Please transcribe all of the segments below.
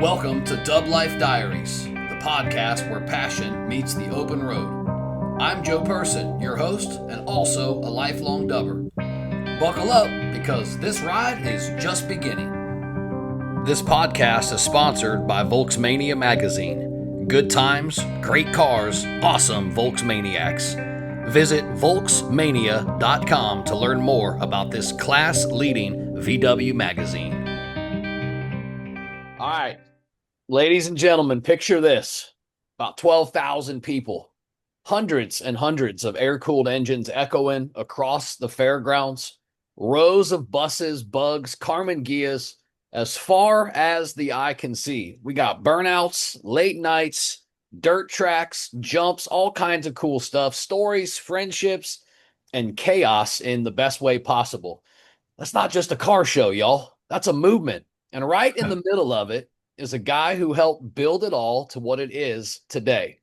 Welcome to DubLife Diaries, the podcast where passion meets the open road. I'm Joe Person, your host and also a lifelong dubber. Buckle up because this ride is just beginning. This podcast is sponsored by Volksmania magazine. Good times, great cars, awesome Volksmaniacs. Visit Volksmania.com to learn more about this class-leading VW magazine. All right, ladies and gentlemen, picture this. About 12,000 people, hundreds and hundreds of air-cooled engines echoing across the fairgrounds, rows of buses, bugs, Carmen Gias, as far as the eye can see. We got burnouts, late nights, dirt tracks, jumps, all kinds of cool stuff, stories, friendships, and chaos in the best way possible. That's not just a car show, y'all. That's a movement. And right in the middle of it is a guy who helped build it all to what it is today.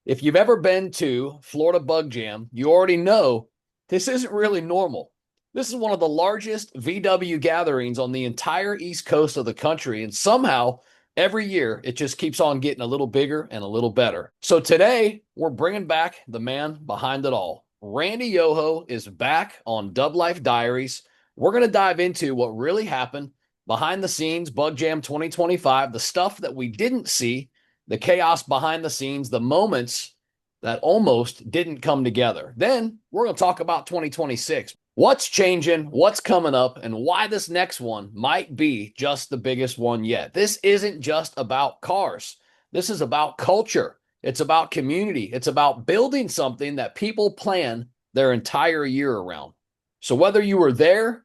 If you've ever been to Florida Bug Jam, you already know this isn't really normal. This is one of the largest VW gatherings on the entire East Coast of the country. And somehow, every year, it just keeps on getting a little bigger and a little better. So today, we're bringing back the man behind it all. Randy Yoho is back on DubLife Diaries. We're going to dive into what really happened behind the scenes, Bug Jam 2025, the stuff that we didn't see, the chaos behind the scenes, the moments that almost didn't come together. Then we're going to talk about 2026. What's changing, what's coming up, and why this next one might be just the biggest one yet. This isn't just about cars. This is about culture. It's about community. It's about building something that people plan their entire year around. So whether you were there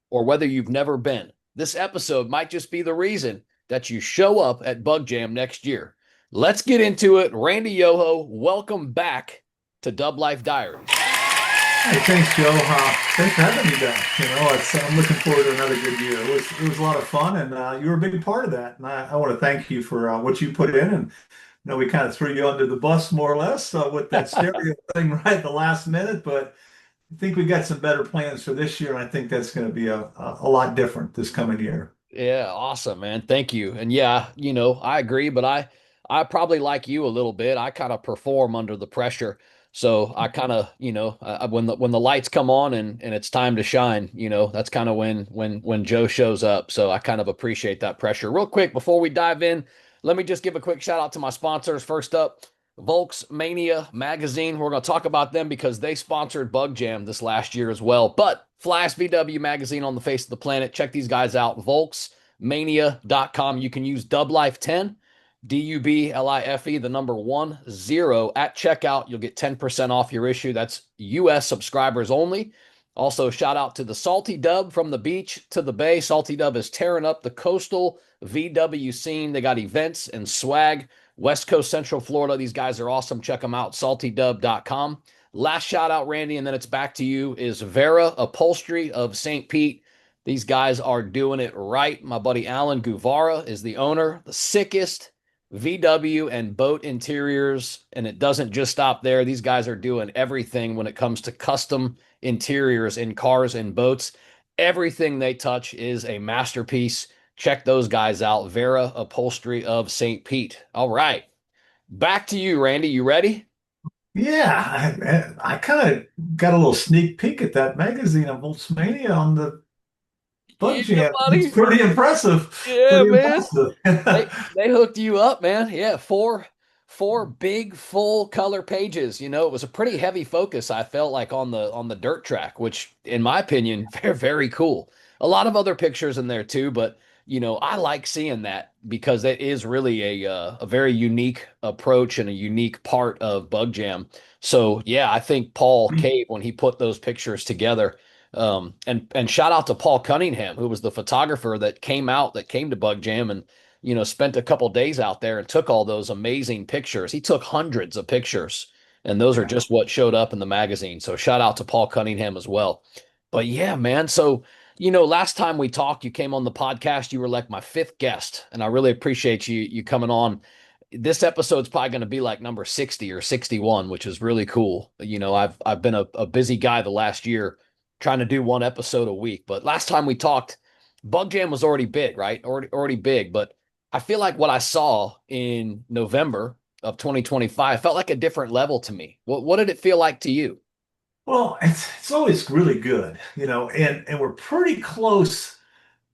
or whether you've never been, this episode might just be the reason that you show up at Bug Jam next year. Let's get into it. Randy Yoho, welcome back to DubLife Diaries. Hey, thanks, Joe. Thanks for having me back. I'm looking forward to another good year. It was a lot of fun, and you were a big part of that. And I want to thank you for what you put in. And we kind of threw you under the bus more or less with that stereo thing right at the last minute, but I think we got some better plans for this year, and I think that's going to be a lot different this coming year. Yeah, awesome, man. Thank you. And yeah, I agree, but I probably like you a little bit. I kind of perform under the pressure. So I kind of, when the lights come on and it's time to shine, that's kind of when Joe shows up. So I kind of appreciate that pressure. Real quick, before we dive in, let me just give a quick shout out to my sponsors. First up, Volksmania magazine. We're going to talk about them because they sponsored Bug Jam this last year as well. But flyest VW magazine on the face of the planet. Check these guys out. Volksmania.com. You can use DubLife10, DUBLIFE, the number 10 at checkout. You'll get 10% off your issue. That's US subscribers only. Also, shout out to the Salty Dub from the beach to the bay. Salty Dub is tearing up the coastal VW scene. They got events and swag. West Coast, Central Florida. These guys are awesome. Check them out, saltydub.com. Last shout out, Randy, and then it's back to you, is Vera Upholstery of St. Pete. These guys are doing it right. My buddy Alan Guvara is the owner. The sickest VW and boat interiors, and it doesn't just stop there. These guys are doing everything when it comes to custom interiors in cars and boats. Everything they touch is a masterpiece. Check those guys out. Vera Upholstery of St. Pete. All right. Back to you, Randy. You ready? Yeah, I kind of got a little sneak peek at that magazine of Volksmania on the Bug Jam. It's pretty impressive. Yeah, pretty man. Impressive. They hooked you up, man. Yeah, four big full color pages. It was a pretty heavy focus, I felt like, on the dirt track, which in my opinion, very, very cool. A lot of other pictures in there too, but I like seeing that because it is really a very unique approach and a unique part of Bug Jam. So yeah, I think Paul Cave, when he put those pictures together, and shout out to Paul Cunningham, who was the photographer that came to Bug Jam and spent a couple days out there and took all those amazing pictures. He took hundreds of pictures, and those are just what showed up in the magazine. So shout out to Paul Cunningham as well. But yeah, man. So last time we talked, you came on the podcast. You were like my fifth guest, and I really appreciate you coming on. This episode's probably going to be like number 60 or 61, which is really cool. I've been a busy guy the last year trying to do one episode a week. But last time we talked, Bug Jam was already big, right? Already big. But I feel like what I saw in November of 2025 felt like a different level to me. What did it feel like to you? Well, it's always really good, and we're pretty close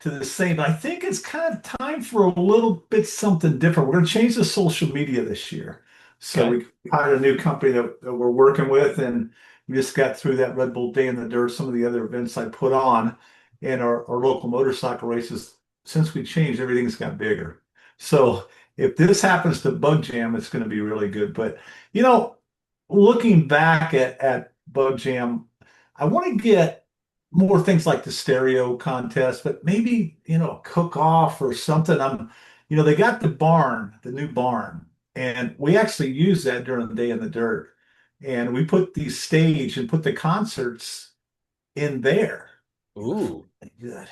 to the same. I think it's kind of time for a little bit something different. We're going to change the social media this year. So Okay. we hired a new company that we're working with, and we just got through that Red Bull Day in the Dirt, some of the other events I put on, and our local motorcycle races. Since we changed, everything's got bigger. So if this happens to Bug Jam, it's going to be really good. But you know, looking back at Bug Jam, I want to get more things like the stereo contest, but maybe, a cook-off or something. They got the barn, the new barn, and we actually use that during the day in the dirt. And we put the stage and put the concerts in there. Ooh, Good.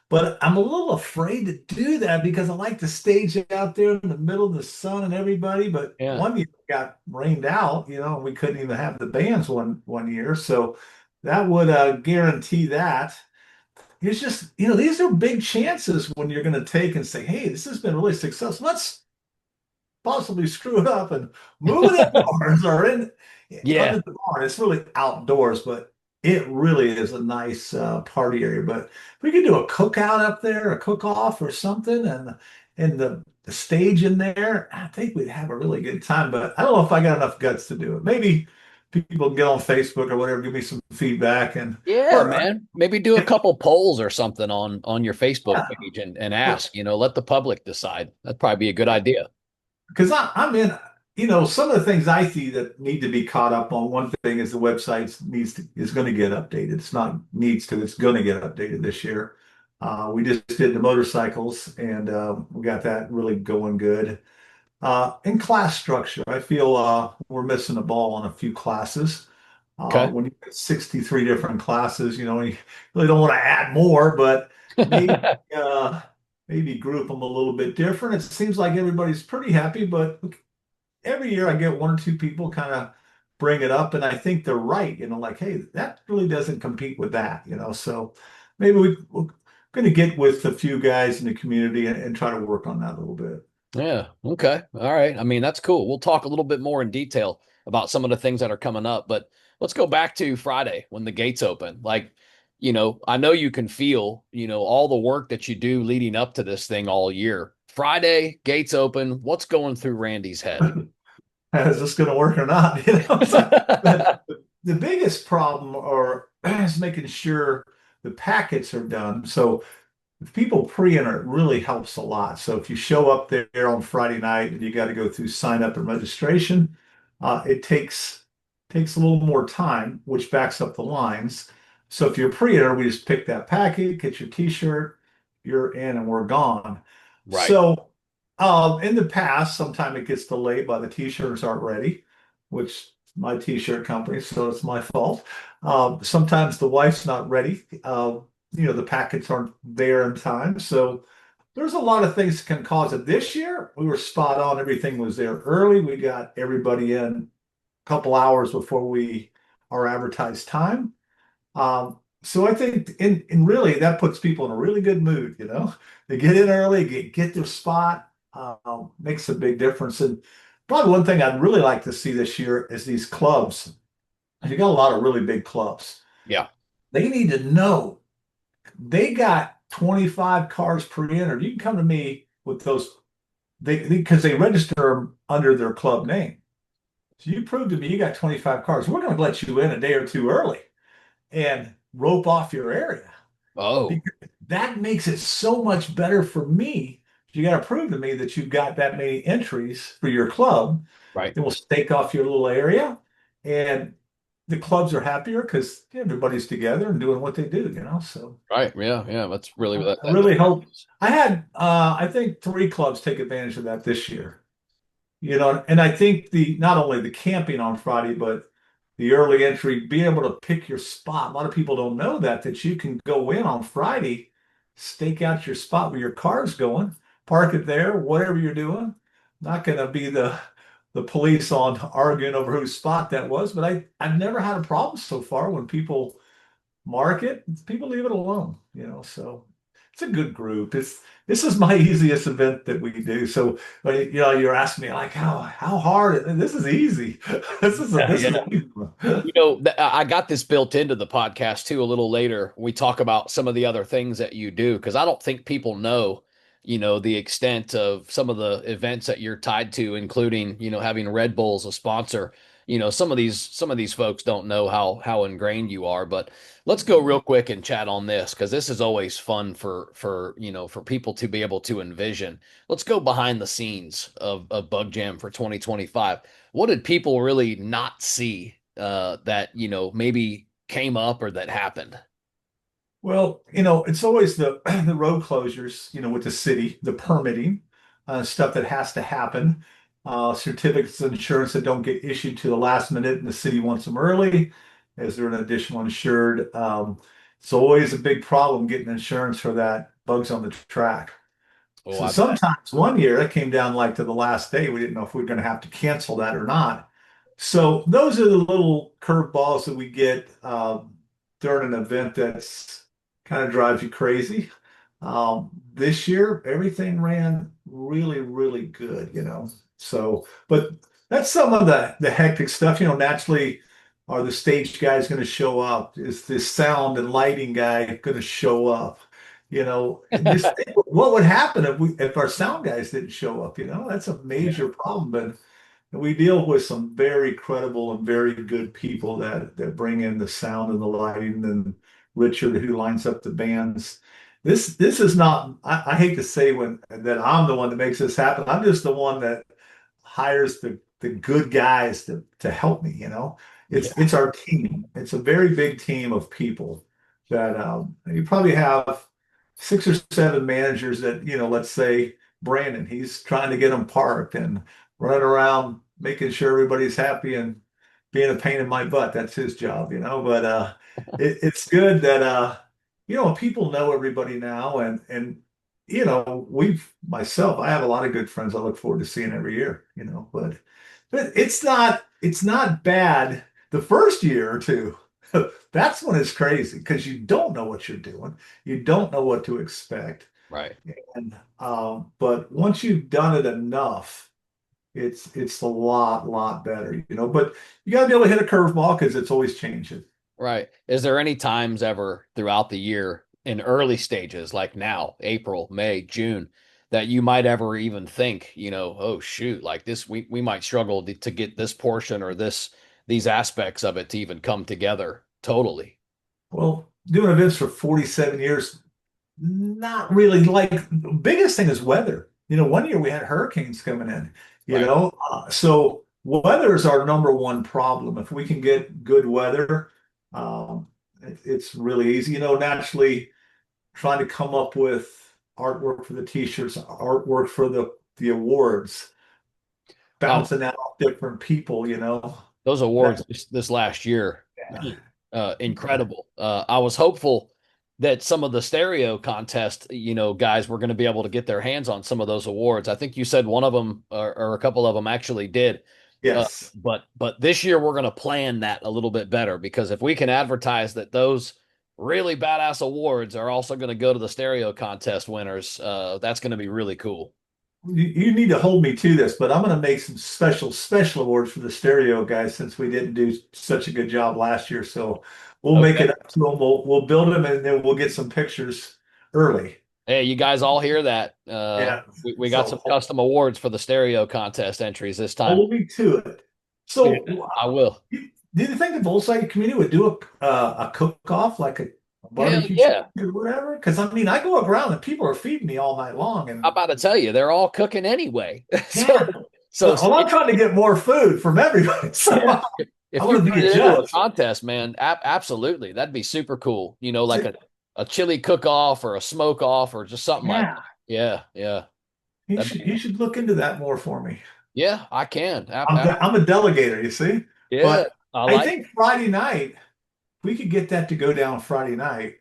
But I'm a little afraid to do that because I like the stage out there in the middle of the sun and everybody. But yeah. one year it got rained out, and we couldn't even have the bands one year. So that would guarantee that. It's just, these are big chances when you're going to take and say, hey, this has been really successful. Let's possibly screw it up and move it indoors or in Yeah. under the barn. It's really outdoors, but it really is a nice party area. But if we could do a cookout up there, a cook-off or something, and the stage in there, I think we'd have a really good time. But I don't know if I got enough guts to do it. Maybe people can get on Facebook or whatever, give me some feedback and Yeah, or man. Maybe do a couple polls or something on your Facebook yeah, page and ask, let the public decide. That'd probably be a good yeah. idea. Because I'm in, some of the things I see that need to be caught up on. One thing is the website is going to get updated. It's not needs to, it's going to get updated this year. We just did the motorcycles and we got that really going good. In class structure, I feel we're missing the ball on a few classes. Okay. When you get 63 different classes, you really don't want to add more, but maybe uh, maybe group them a little bit different. It seems like everybody's pretty happy, but every year I get one or two people kind of bring it up, and I think they're right. Like, hey, that really doesn't compete with that. So maybe we're going to get with a few guys in the community and try to work on that a little bit. Yeah. Okay. All right. I mean, that's cool. We'll talk a little bit more in detail about some of the things that are coming up, but let's go back to Friday when the gates open. Like, I know you can feel, all the work that you do leading up to this thing all year. Friday, gates open. What's going through Randy's head? Is this going to work or not? So the biggest problem is making sure the packets are done. So if people pre-enter, it really helps a lot. So if you show up there on Friday night and you got to go through sign up and registration, it takes a little more time, which backs up the lines. So if you're pre-enter, we just pick that packet, get your t-shirt, you're in and we're gone. Right. So in the past, sometimes it gets delayed by the t-shirts aren't ready, which my t-shirt company, so it's my fault. Sometimes the wife's not ready. The packets aren't there in time. So there's a lot of things that can cause it. This year, we were spot on. Everything was there early. We got everybody in a couple hours before our advertised time. So I think in really that puts people in a really good mood. They get in early, get their spot, makes a big difference. And probably one thing I'd really like to see this year is these clubs. You got a lot of really big clubs. Yeah. They need to know they got 25 cars per enter. You can come to me with those because they register them under their club name. So you prove to me you got 25 cars. We're going to let you in a day or two early and rope off your area Oh, because that makes it so much better for me. You got to prove to me that you've got that many entries for your club. right. Then we'll stake off your little area, and the clubs are happier because everybody's together and doing what they do. So Right. Yeah. Yeah. That's really I that really makes hope sense. I had I think three clubs take advantage of that this year. And I think the not only the camping on Friday, but the early entry, being able to pick your spot. A lot of people don't know that you can go in on Friday, stake out your spot where your car's going, park it there, whatever you're doing. Not going to be the police on arguing over whose spot that was, but I've never had a problem so far when people mark it, people leave it alone. So it's a good group. This is my easiest event that we do. So, you're asking me like how hard, and this is easy. Yeah, This is yeah. an easy one. I got this built into the podcast too a little later. We talk about some of the other things that you do because I don't think people know, the extent of some of the events that you're tied to, including, having Red Bull as a sponsor. Some of these folks don't know how ingrained you are, but let's go real quick and chat on this because this is always fun for people to be able to envision. Let's go behind the scenes of Bug Jam for 2025. What did people really not see that maybe came up or that happened? Well, it's always the the road closures, with the city, the permitting, stuff that has to happen, certificates of insurance that don't get issued to the last minute and the city wants them early. Is there an additional insured? It's always a big problem getting insurance for that bugs on the track. Oh, So I bet. sometimes one year it came down like to the last day. We didn't know if we were going to have to cancel that or not. So those are the little curveballs that we get during an event that's kind of drives you crazy. This year, everything ran really, really good, So, but that's some of the hectic stuff. Naturally, are the stage guys going to show up? Is the sound and lighting guy going to show up? Just think what would happen if our sound guys didn't show up? That's a Yeah. major problem. But we deal with some very credible and very good people that bring in the sound and the lighting, and Richard who lines up the bands. This is not. I hate to say when that I'm the one that makes this happen. I'm just the one that hires the good guys to help me. It's Yeah. our team. It's a very big team of people that you probably have 6 or 7 managers that, let's say Brandon, he's trying to get them parked and running around making sure everybody's happy and being a pain in my butt. That's his job, But it's good that people know everybody now, and we've myself, I have a lot of good friends I look forward to seeing every year, but it's not bad the first year or two. That's when it's crazy because you don't know what you're doing. You don't know what to expect. Right. And but once you've done it enough, it's a lot better, But you got to be able to hit a curveball because it's always changing. Right. Is there any times ever throughout the year in early stages, like now, April, May, June, that you might ever even think, oh shoot, like this, we might struggle to get this portion or these aspects of it to even come together totally. Well, doing events for 47 years, not really. Like the biggest thing is weather. One year we had hurricanes coming in, Right. so weather is our number one problem. If we can get good weather, it's really easy. Naturally trying to come up with artwork for the t-shirts, artwork for the awards, By bouncing out different people, those that awards this last year, yeah. man, incredible. I was hopeful that some of the stereo contest, guys were going to be able to get their hands on some of those awards. I think you said one of them or a couple of them actually did. Uh, Yes. but this year we're going to plan that a little bit better because if we can advertise that those really badass awards are also going to go to the stereo contest winners, that's going to be really cool. You need to hold me to this, but I'm going to make some special awards for the stereo guys since we didn't do such a good job last year. So we'll make Okay. it up to them. We'll build them and then we'll get some pictures early. Hey, you guys all hear that? Yeah. We got some So custom awards for the stereo contest entries this time. hold me to it. Yeah, So I will. do you think the Volkswagen community would do a cook-off, like a Hell barbecue chicken yeah. or whatever? Because I mean, I go around and people are feeding me all night long, I'm and about to tell you, they're all cooking anyway. So, man, so well, I'm trying to get more food from everybody. So yeah, I if you want to turn be a it into a judge. contest, man, absolutely, that'd be super cool. Like a chili cook off or a smoke off or just something like Yeah, that. Yeah, yeah, that'd be, you should look into that more for me. yeah, I can. I'm a delegator, you see. Yeah, But I I like. think Friday night, if we could get that to go down Friday night,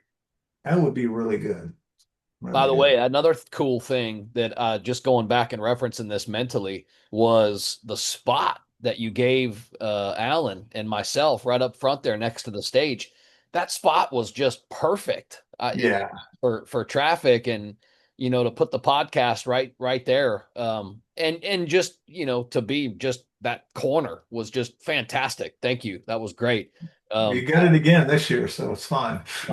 that would be really good. By Really the good. way, another cool thing that just going back and referencing this mentally was the spot that you gave Alan and myself right up front there next to the stage. that spot was just perfect. Yeah. For traffic and to put the podcast right there. And just to be just that corner was just fantastic. Thank you. That was great. We Um, got it again this year, so it's fine. uh,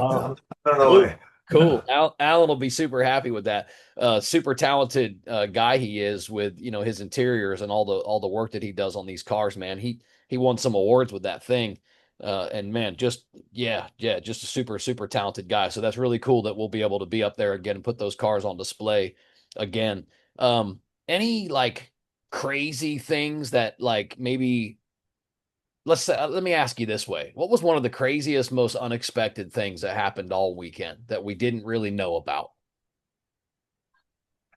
I'm on the cool. way. Cool. Alan will be super happy with that. Super talented guy he is with his interiors and all the work that he does on these cars, man. He won some awards with that thing. And man, just yeah, just a super talented guy. So that's really cool that we'll be able to be up there again and put those cars on display again. Any like crazy things that like maybe let's say, let me ask you this way. What was one of the craziest, most unexpected things that happened all weekend that we didn't really know about?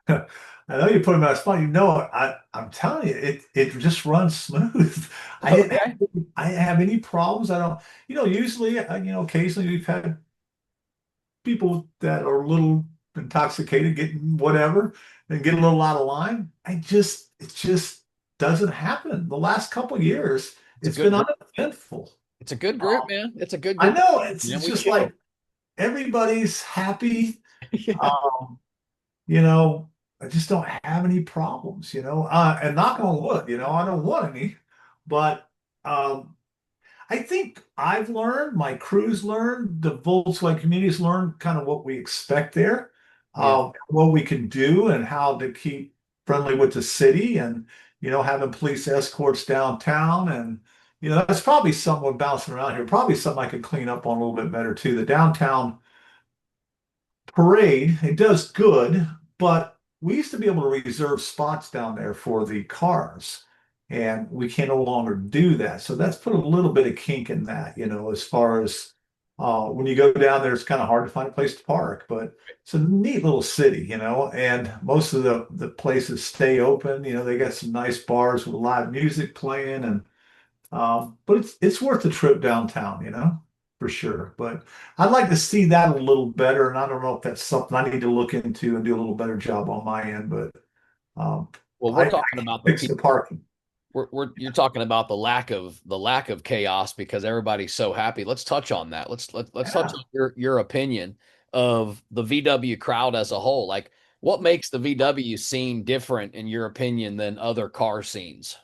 I know you put him on the spot. I'm telling you, it just runs smooth. I didn't have, Okay. I didn't have any problems. I don't, usually, occasionally we've had people that are a little intoxicated, getting whatever, and get a little out of line. It just doesn't happen. The last couple of years, It's a it's good been group. uneventful. It's a good group, Um, man. It's a good I group. know Man, it's we just chill. like everybody's happy. Yeah. Um, you know, I just don't have any problems, and knock on wood, I don't want any, but um, I think I've learned, my crews learned, the Volkswagen communities learned kind of what we expect there, Yeah. what we can do and how to keep friendly with the city and, having police escorts downtown. And, that's probably something bouncing around here, probably something I could clean up on a little bit better too. The downtown parade, it does good, but we used to be able to reserve spots down there for the cars, and we can no longer do that. So that's put a little bit of kink in that, as far as when you go down there, it's kind of hard to find a place to park, but it's a neat little city, and most of the places stay open. They got some nice bars with live music playing, and but it's worth the trip downtown, for sure. But I'd like to see that a little better, and I don't know if that's something I need to look into and do a little better job on my end. But um, Well, we're I talking can about the fix the people. parking. We're you're talking about the lack of chaos because everybody's so happy. Let's touch on that. Let's touch Yeah. on your opinion of the VW crowd as a whole. Like, what makes the VW scene different in your opinion than other car scenes?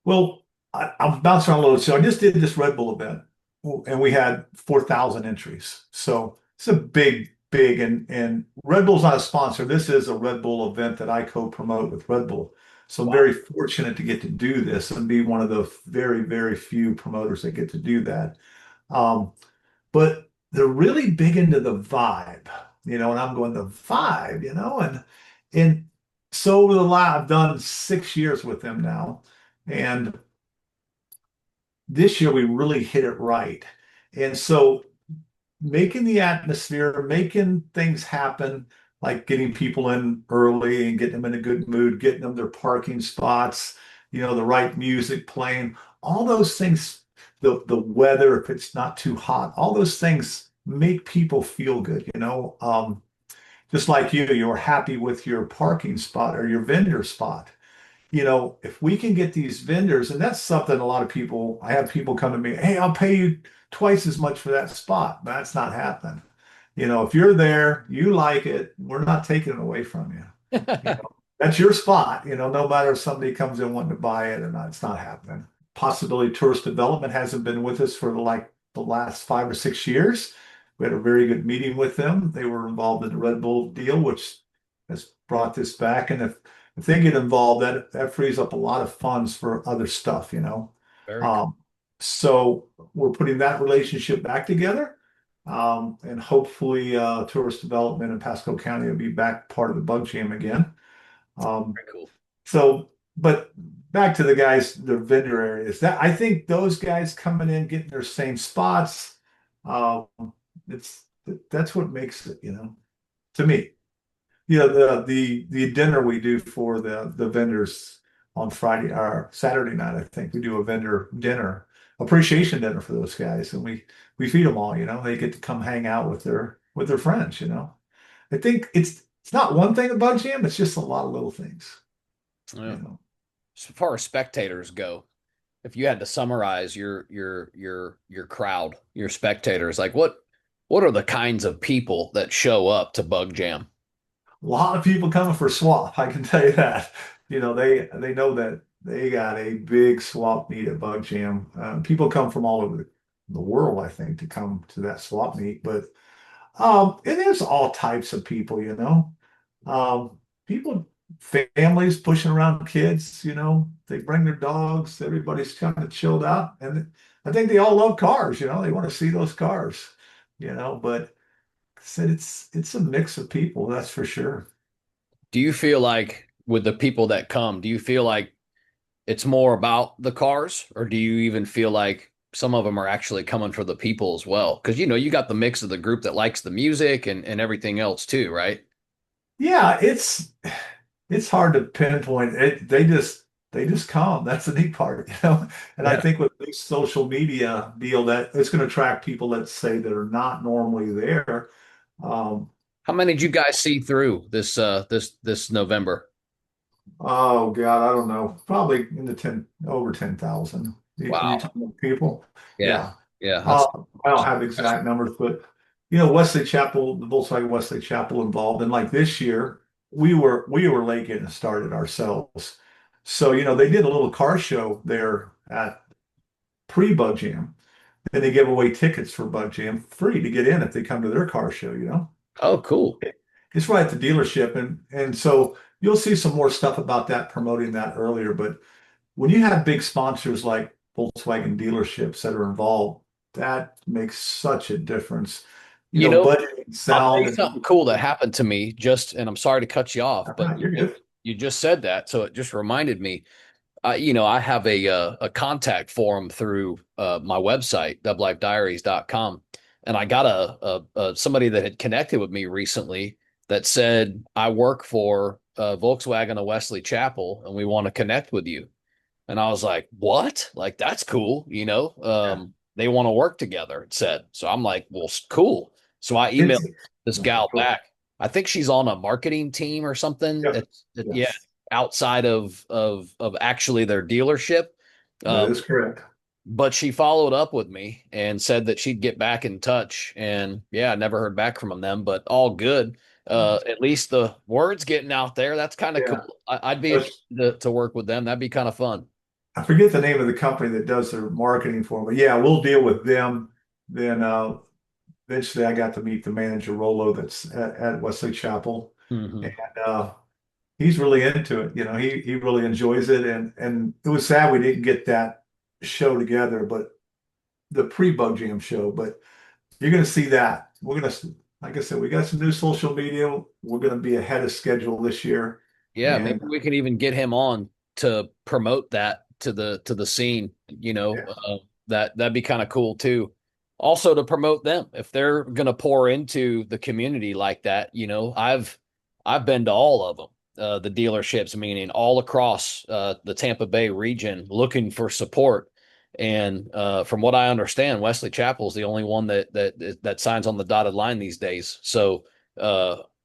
Well, I'm bouncing around a little. So I just did this Red Bull event, and we had 4,000 entries. So it's a big, and Red Bull's not a sponsor. This is a Red Bull event that I co-promote with Red Bull. So I'm Wow. very fortunate to get to do this and be one of the very few promoters that get to do that. But they're really big into the vibe, and I'm going the vibe, and so over the last, I've done 6 years with them now, and this year we really hit it right. And so making the atmosphere, making things happen, like getting people in early and getting them in a good mood, getting them their parking spots, the right music playing, all those things, the weather, if it's not too hot, all those things make people feel good, just like you're happy with your parking spot or your vendor spot. If we can get these vendors, and that's something a lot of people, I have people come to me, hey, I'll pay you twice as much for that spot. That's not happening. If you're there, you like it, we're not taking it away from you. That's your spot, no matter if somebody comes in wanting to buy it or not, it's not happening. Possibility Tourist Development hasn't been with us for like the last 5 or 6 years. We had a very good meeting with them. They were involved in the Red Bull deal, which has brought this back. And if they get involved, that frees up a lot of funds for other stuff. Very cool. Um, so we're putting that relationship back together. And hopefully tourist development in Pasco County will be back part of the bug jam again. Um, Very cool. but back to the guys, the vendor areas. That I think those guys coming in, getting their same spots, um, it's that's what makes it, to me. The dinner we do for the vendors on Friday or Saturday night, I think we do a vendor dinner, appreciation dinner for those guys, and we feed them all. They get to come hang out with their friends. I think it's not one thing about Jam, it's just a lot of little things. Yeah. You know. As far as spectators go, if you had to summarize your crowd, your spectators, like what are the kinds of people that show up to Bug Jam? A lot of people coming for swap, I can tell you that. They know that they got a big swap meet at Bug Jam. People come from all over the world, I think, to come to that swap meet. But it is all types of people, people, families pushing around kids, they bring their dogs. Everybody's kind of chilled out, and I think they all love cars. They want to see those cars, But I said it's a mix of people, that's for sure. Do you feel like with the people that come, do you feel like it's more about the cars, or do you even feel like some of them are actually coming for the people as well? Because you got the mix of the group that likes the music and everything else too, right? Yeah, it's hard to pinpoint it. They just come. That's the neat part, And I Yeah. think with this social media deal, that it's going to attract people that say that are not normally there. Um, How many did you guys see through this November? oh God, I don't know. Probably in the 10 over 10,000. You Wow. talking about people? Yeah. Yeah. Yeah. Uh, That's I don't have exact numbers, but Wesley Chapel, the Volkswagen Wesley Chapel involved. And like this year, we were late getting started ourselves. So, they did a little car show there at pre-Bug Jam. And they give away tickets for Bug Jam free to get in if they come to their car show. oh, cool. It's right at the dealership. And so you'll see some more stuff about that promoting that earlier. But when you have big sponsors like Volkswagen dealerships that are involved, that makes such a difference. You know, Budget, and I'll tell sound, you and something cool that happened to me just, and I'm sorry to cut you off, but you're good. you just said that, so it just reminded me. I have a contact form through my website, dublifediaries.com, and I got somebody that had connected with me recently that said, I work for Volkswagen of Wesley Chapel, and we want to connect with you. And I was like, what? Like, that's cool. Yeah. They want to work together, it said. So I'm like, well, cool. So I emailed It's this okay, gal cool. back. I think she's on a marketing team or something. Yep. Yeah, Yes, outside of actually their dealership. that Um, is correct. but she followed up with me and said that she'd get back in touch. And yeah, I never heard back from them, but all good. At least the word's getting out there. That's kind of Yeah. cool. I'd be That's, interested to work with them. That'd be kind of fun. I forget the name of the company that does their marketing for them, but yeah, we'll deal with them. Then eventually I got to meet the manager Rolo that's at Wesley Chapel. And Hmm. uh, he's really into it. He really enjoys it, and it was sad we didn't get that show together, but the pre-Bug Jam show. But you're going to see that. Like I said, we got some new social media. We're going to be ahead of schedule this year, Yeah, maybe and we can even get him on to promote that to the scene. yeah, That'd be kind of cool too. Also to promote them if they're gonna pour into the community like that. I've been to all of them, the dealerships, meaning all across the Tampa Bay region, looking for support. And from what I understand, Wesley Chapel is the only one that signs on the dotted line these days. So.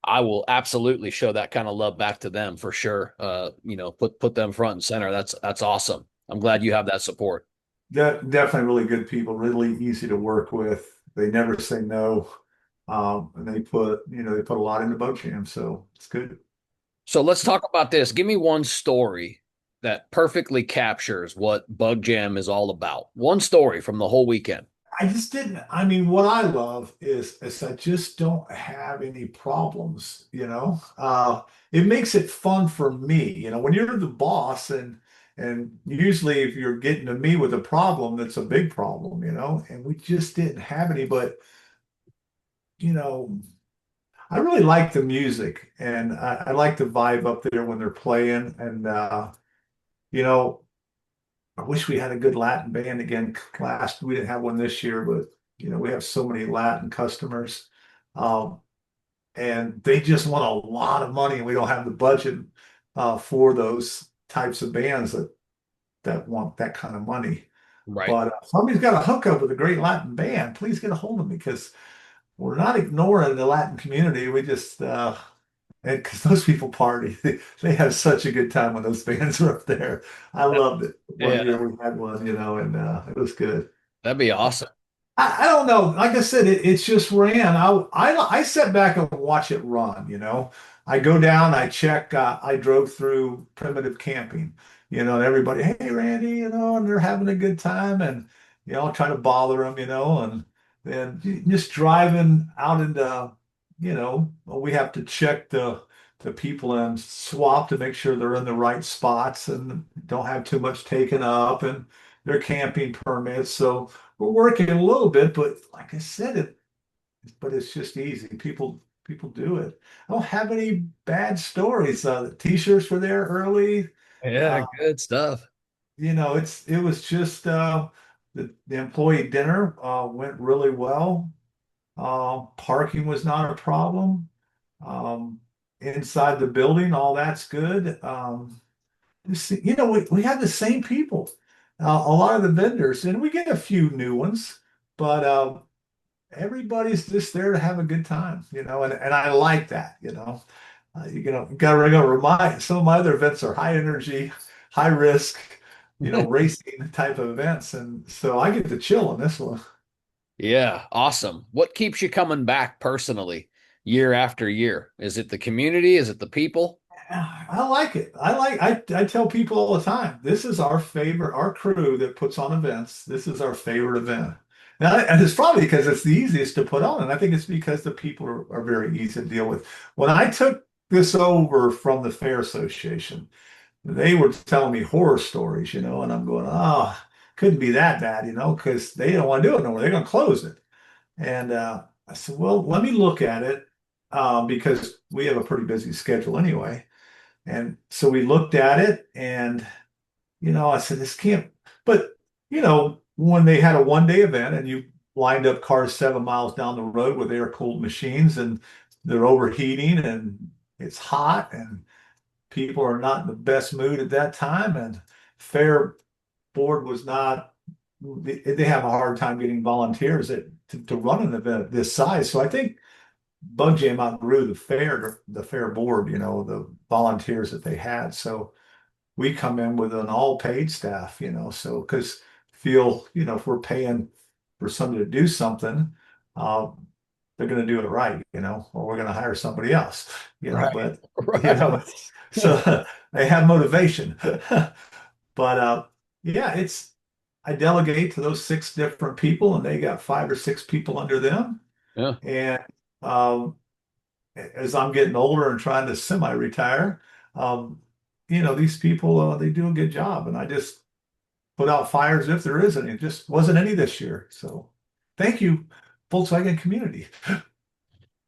I will absolutely show that kind of love back to them for sure. Put them front and center. That's awesome. I'm glad you have that support. definitely really good people, really easy to work with. They never say no, and they put a lot into Bug Jam, so it's good. So let's talk about this. Give me one story that perfectly captures what Bug Jam is all about. One story from the whole weekend. I just didn't. I mean, what I love is I just don't have any problems. It makes it fun for me. When you're the boss and usually if you're getting to me with a problem, that's a big problem. And we just didn't have any, but you know, I really like the music and I like the vibe up there when they're playing. And you know, I wish we had a good Latin band again. Last we didn't have one this year, but we have so many Latin customers, um, and they just want a lot of money, and we don't have the budget for those types of bands that want that kind of money. Right. But if somebody's got a hookup with a great Latin band, please get a hold of me because we're not ignoring the Latin community. We just And because those people party, they have such a good time when those bands are up there. I loved it. One Yeah, year we had one, and it was good. that'd be awesome. I don't know. Like I said, it's just ran. I sit back and watch it run. I go down, I check. I drove through primitive camping, and everybody, hey Randy, and they're having a good time, and I'll try to bother them, and then just driving out into, we have to check the people and swap to make sure they're in the right spots and don't have too much taken up and their camping permits. So we're working a little bit, but like I said, but it's just easy. People do it. I don't have any bad stories. The t-shirts were there early. Yeah, Uh, good stuff. it was just the employee dinner went really well. Parking was not a problem. Um, Inside the building, all that's good. We have the same people, a lot of the vendors, and we get a few new ones, but everybody's just there to have a good time, and I like that. Gotta remind some of my other events are high energy, high risk, racing type of events, and so I get to chill on this one. Yeah, awesome. What keeps you coming back personally year after year? Is it the community? Is it the people? I like it. I tell people all the time, this is our favorite, our crew that puts on events. This is our favorite event. And it's probably because it's the easiest to put on. And I think it's because the people are very easy to deal with. When I took this over from the Fair Association, they were telling me horror stories, and I'm going, oh, couldn't be that bad, because they don't want to do it no more. They're going to close it. And I said, well, let me look at it because we have a pretty busy schedule anyway. And so we looked at it and, I said, this can't, but, when they had a 1 day event and you lined up cars 7 miles down the road with air cooled machines and they're overheating and it's hot and people are not in the best mood at that time. And Fair Board was not, they have a hard time getting volunteers to run an event this size. So I think Bug Jam outgrew the fair board, the volunteers that they had. So we come in with an all paid staff, so because if we're paying for somebody to do something, uh, they're going to do it right, or we're going to hire somebody else, Right. but, Right. so they have motivation. But yeah, I delegate to those six different people and they got five or six people under them. Yeah. And um, as I'm getting older and trying to semi-retire, um, these people, they do a good job. And I just put out fires if there is any. It just wasn't any this year. So thank you, Volkswagen community.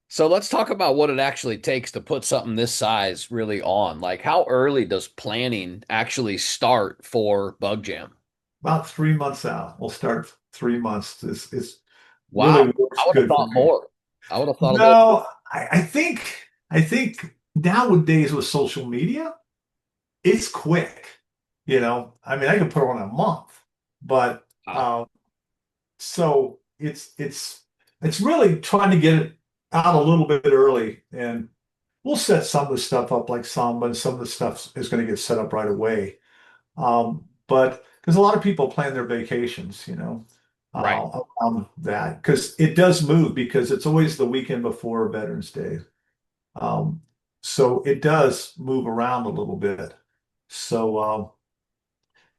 So let's talk about what it actually takes to put something this size really on. Like, how early does planning actually start for Bug Jam? About 3 months out. We'll start 3 months. This Wow. really I works would have good for thought me. more. I would have thought a little. No, I think nowadays with social media, it's quick. I mean, I can put on a month, but Ah, so it's really trying to get it out a little bit early, and we'll set some of the stuff up like Samba, and some of the stuff is going to get set up right away. But because a lot of people plan their vacations, right. around that because it does move because it's always the weekend before Veterans Day. Um, so it does move around a little bit. So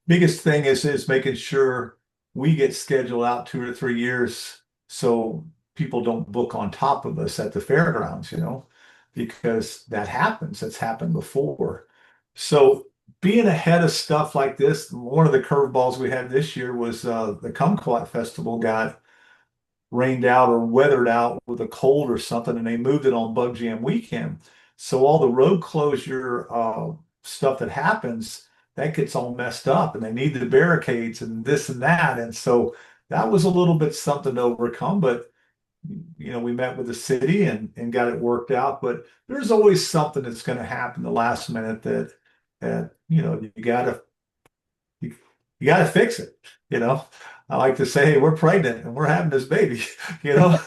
biggest thing is making sure we get scheduled out 2 or 3 years so people don't book on top of us at the fairgrounds, because that happens. That's happened before. So being ahead of stuff like this, one of the curveballs we had this year was the Kumquat Festival got rained out or weathered out with a cold or something, and they moved it on Bug Jam weekend. So all the road closure stuff that happens, that gets all messed up, and they need the barricades and this and that. And so that was a little bit something to overcome, but we met with the city and got it worked out. But there's always something that's going to happen the last minute that you, you got to fix it. You know, I like to say, hey, we're pregnant and we're having this baby. So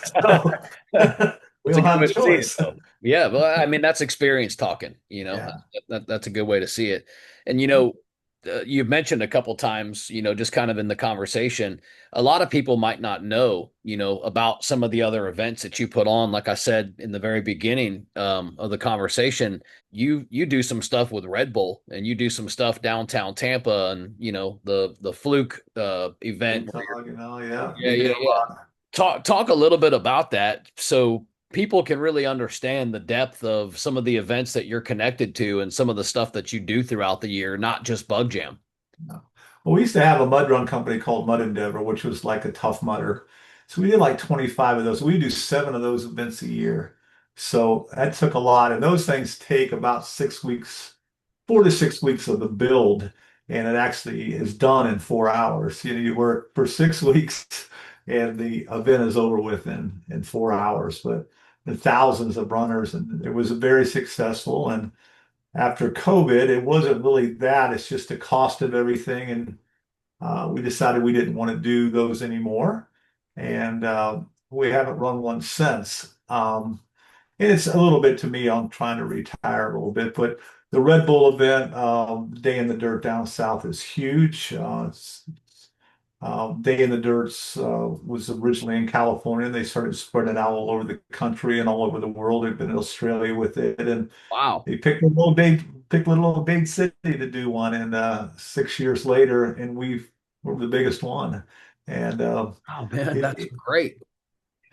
we It's a don't good have way a to see it, choice. though. Yeah, well, I mean that's experience talking. Yeah. That's a good way to see it. And you've mentioned a couple times, just kind of in the conversation, a lot of people might not know, about some of the other events that you put on. Like I said in the very beginning of the conversation, you do some stuff with Red Bull, and you do some stuff downtown Tampa, and the Fluke event. Big dog, yeah, Yeah, we yeah, do a yeah. lot. Talk a little bit about that so people can really understand the depth of some of the events that you're connected to and some of the stuff that you do throughout the year, not just Bug Jam. No. Well, we used to have a mud run company called Mud Endeavor, which was like a tough mudder. So we did like 25 of those. We do 7 of those events a year. So that took a lot. And those things take about 6 weeks, 4 to 6 weeks of the build. And it actually is done in 4 hours. You work for 6 weeks and the event is over with in 4 hours. But the thousands of runners, and it was very successful. And after COVID, it wasn't really that. It's just the cost of everything. And we decided we didn't want to do those anymore. And we haven't run one since. And it's a little bit to me, I'm trying to retire a little bit, but the Red Bull event, Day in the Dirt down south is huge. Day in the Dirts was originally in California. They started spreading it out all over the country and all over the world. They've been in Australia with it, and Wow. they picked a little old date city to do one. And 6 years later, and we're the biggest one. And Oh man, it, that's it, great.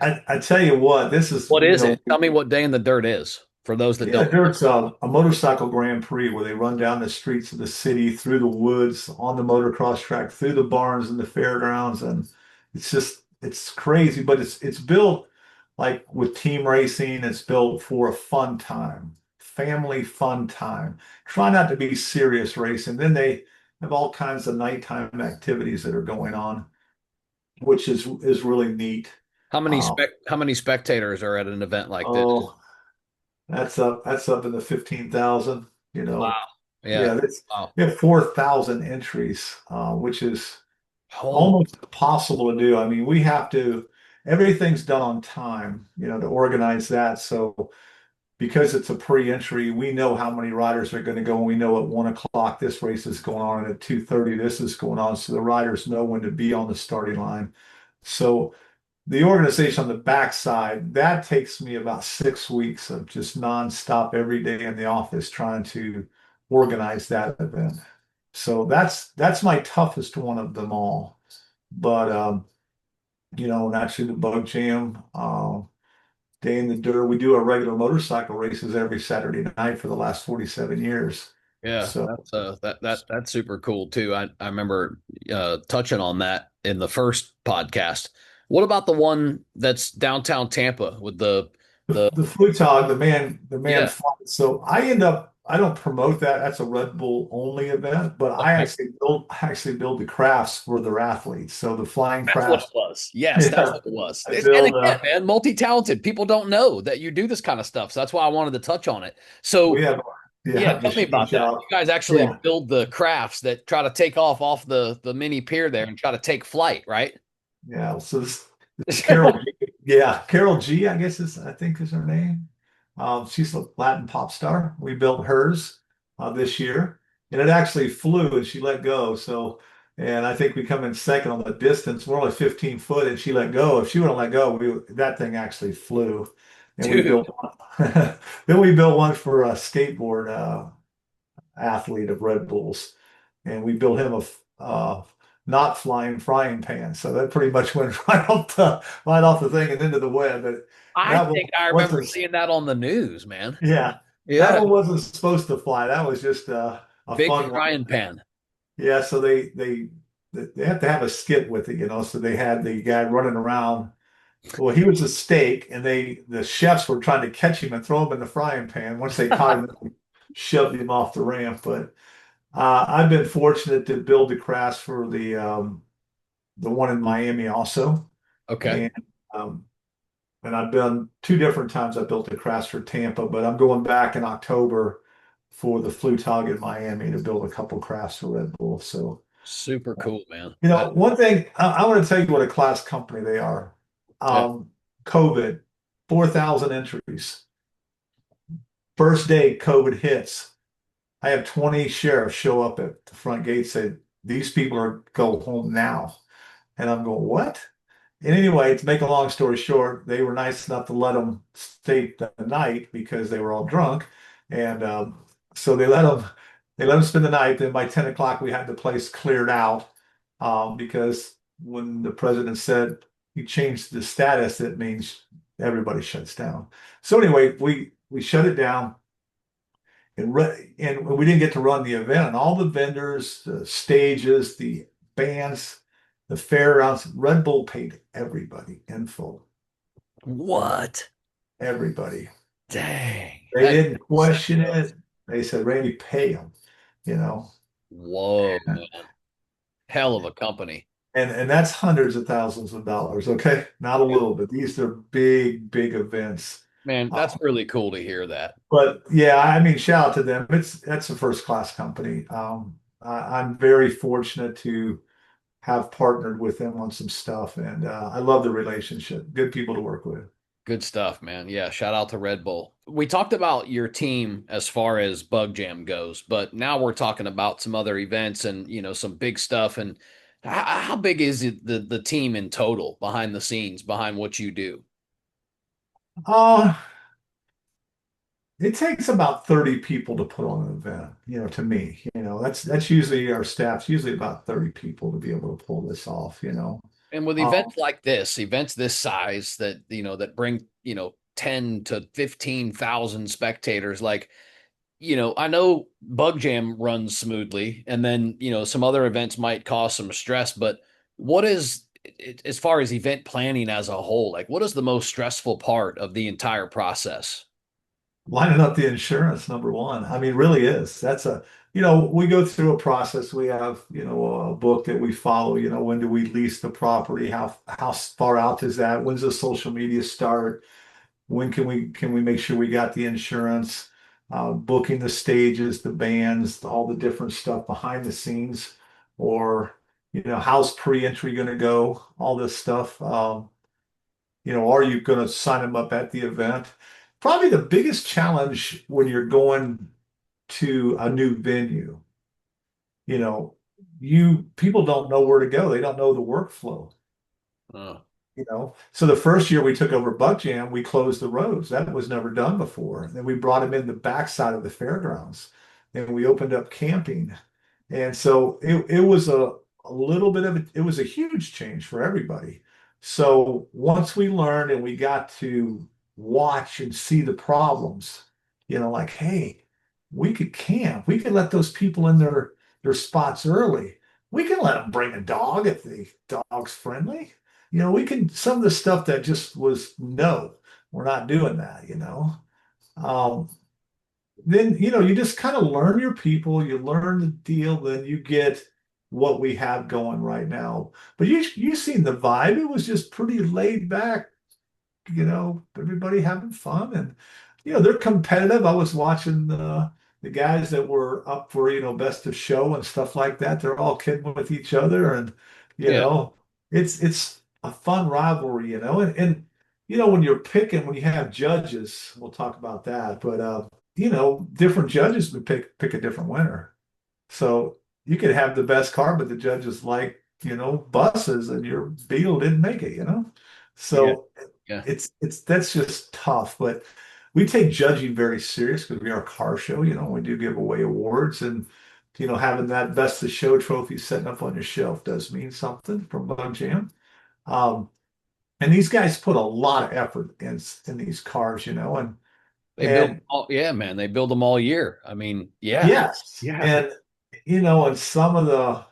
I tell you what, this is, What is it? Tell me what Day in the Dirt is for those that yeah, don't. there's a motorcycle Grand Prix where they run down the streets of the city, through the woods, on the motocross track, through the barns and the fairgrounds, and it's crazy. But it's built like with team racing. It's built for a fun time, family fun time. Try not to be serious racing. Then they have all kinds of nighttime activities that are going on, which is really neat. Uh, How many spectators are at an event like this? oh, that's up in the 15,000, Wow. Yeah. Yeah, that's Wow. we have 4,000 entries, which is Holy. almost impossible to do. I mean, we have to, everything's done on time, to organize that. So because it's a pre-entry, we know how many riders are going to go, and we know at 1 o'clock this race is going on, and at 2:30 this is going on. So the riders know when to be on the starting line. So the organization on the backside, that takes me about 6 weeks of just nonstop every day in the office trying to organize that event. So that's my toughest one of them all. But and actually the Bug Jam, Day in the Dirt, we do our regular motorcycle races every Saturday night for the last 47 years. Yeah, So that's super cool too. I remember touching on that in the first podcast. What about the one that's downtown Tampa with the the Flutog, the man yeah, flight. So I don't promote that. That's a Red Bull only event, but okay. I actually build the crafts for their athletes. So the flying That's what it crafts, was. Yes, that's yeah, what it was. I And build again, man, multi-talented. People don't know that you do this kind of stuff. So that's why I wanted to touch on it. we So have yeah, yeah, tell me machine about that. shop. You guys actually Yeah. build the crafts that try to take off the mini pier there and try to take flight, right? Yeah, so this Carol G, yeah, Carol G, I think is her name. She's a Latin pop star. We built hers this year, and it actually flew, and she let go. So, and I think we come in second on the distance. We're only 15 foot, and she let go. If she wouldn't let go, that thing actually flew. And we Dude, built one. Then we built one for a skateboard athlete of Red Bulls, and we built him a not flying frying pan. So that pretty much went right off the thing and into the web. But I that one think I remember wasn't, seeing that on the news, man. yeah, that Yeah, one wasn't supposed to fly. That was just a big fun one. frying pan. Yeah, so they have to have a skit with it, So they had the guy running around. Well, he was a steak, and the chefs were trying to catch him and throw him in the frying pan. Once they caught him, they shoved him off the ramp. But I've been fortunate to build the crafts for the one in Miami also, Okay, and um, and I've been 2 different times. I built the crafts for Tampa, but I'm going back in October for the Flutog in Miami to build a couple crafts for Red Bull. So super cool, man. one thing I want to tell you what a class company they are. Yeah. Um, COVID, 4,000 entries. First day COVID hits, I have 20 sheriffs show up at the front gate, say, these people are go home now. And I'm going, what? And anyway, to make a long story short, they were nice enough to let them stay the night because they were all drunk. And so they let them spend the night. Then by 10 o'clock, we had the place cleared out because when the president said he changed the status, it means everybody shuts down. So anyway, we shut it down and we didn't get to run the event. And all the vendors, the stages, the bands, the fairgrounds, Red Bull paid everybody in full. What? Everybody. Dang. They That didn't so question dope. it. They said, Randy, pay them, you know. Whoa, man. Hell of a company. And that's hundreds of thousands of dollars, okay? Not a little bit. These are big, big events. Man, that's Um, really cool to hear that. but yeah, I mean, shout out to them. That's a first class company. I'm very fortunate to have partnered with them on some stuff, and I love the relationship. Good people to work with. Good stuff, man. Yeah, shout out to Red Bull. We talked about your team as far as Bug Jam goes, but now we're talking about some other events and, some big stuff. And how big is the team in total behind the scenes, behind what you do? Uh, it takes about 30 people to put on an event, to me. That's usually our staff's usually about 30 people to be able to pull this off. And with Um, events like this, events this size that, that bring, 10 to 15,000 spectators, like, I know Bug Jam runs smoothly, and then, some other events might cause some stress, but what is, as far as event planning as a whole, like what is the most stressful part of the entire process? Lining up the insurance, number one. I mean, really is. We go through a process. We have, a book that we follow. When do we lease the property? How far out is that? When's the social media start? When can we make sure we got the insurance? Booking the stages, the bands, all the different stuff behind the scenes, or how's pre-entry going to go? All this stuff. Are you going to sign them up at the event? Probably the biggest challenge when you're going to a new venue, you know, you people don't know where to go. They don't know the workflow. Oh, So the first year we took over Buck Jam, we closed the roads. That was never done before. And then we brought them in the backside of the fairgrounds and we opened up camping. And so it was a little bit of it was a huge change for everybody. So once we learned and we got to watch and see the problems, like, hey, we could camp. We could let those people in their spots early. We can let them bring a dog if the dog's friendly. We can some of the stuff that just was no, we're not doing that. Um, then you just kind of learn your people, you learn the deal, then you get what we have going right now. But you seen the vibe. It was just pretty laid back, everybody having fun and they're competitive. I was watching the guys that were up for best of show and stuff like that. They're all kidding with each other and you yeah. know it's a fun rivalry, and when you're picking when you have judges, we'll talk about that, but different judges would pick a different winner. So you could have the best car, but the judges like, buses and your Beetle didn't make it. Yeah. So Yeah. it's that's just tough. But we take judging very serious because we are a car show, we do give away awards and having that best of show trophy sitting up on your shelf does mean something from Bug Jam. Um, and these guys put a lot of effort in these cars, They build and all, yeah, man, they build them all year. I mean, yeah. yes, Yeah. and some of the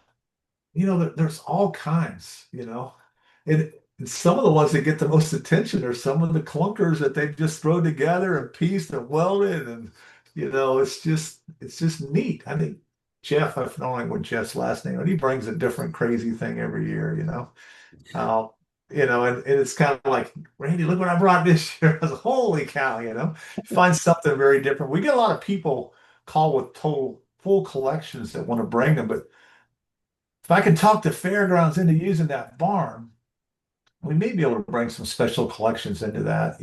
there's all kinds, and some of the ones that get the most attention are some of the clunkers that they just throw together and pieced and welded, and it's just neat. I think Jeff, I don't know what Jeff's last name, but he brings a different crazy thing every year. Uh, and it's kind of like, Randy, look what I brought this year. I was, holy cow, find something very different. We get a lot of people call with total full collections that want to bring them, but if I can talk the fairgrounds into using that barn, we may be able to bring some special collections into that,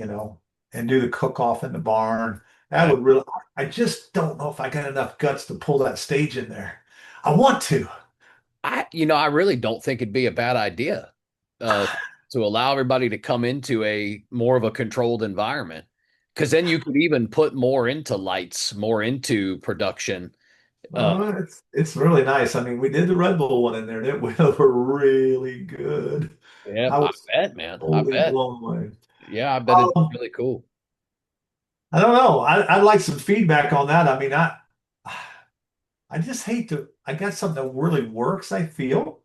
and do the cook off in the barn That would really, I just don't know if I got enough guts to pull that stage in there. I want to. I really don't think it'd be a bad idea uh, to allow everybody to come into a more of a controlled environment, because then you could even put more into lights, more into production. Uh, It's really nice. I mean, we did the Red Bull one in there, and it went over really good. yeah, I I was bet, man. I totally bet. blown away. Yeah, I bet it's Um, really cool. I don't know. I'd like some feedback on that. I mean, I just hate to. I got something that really works, I feel,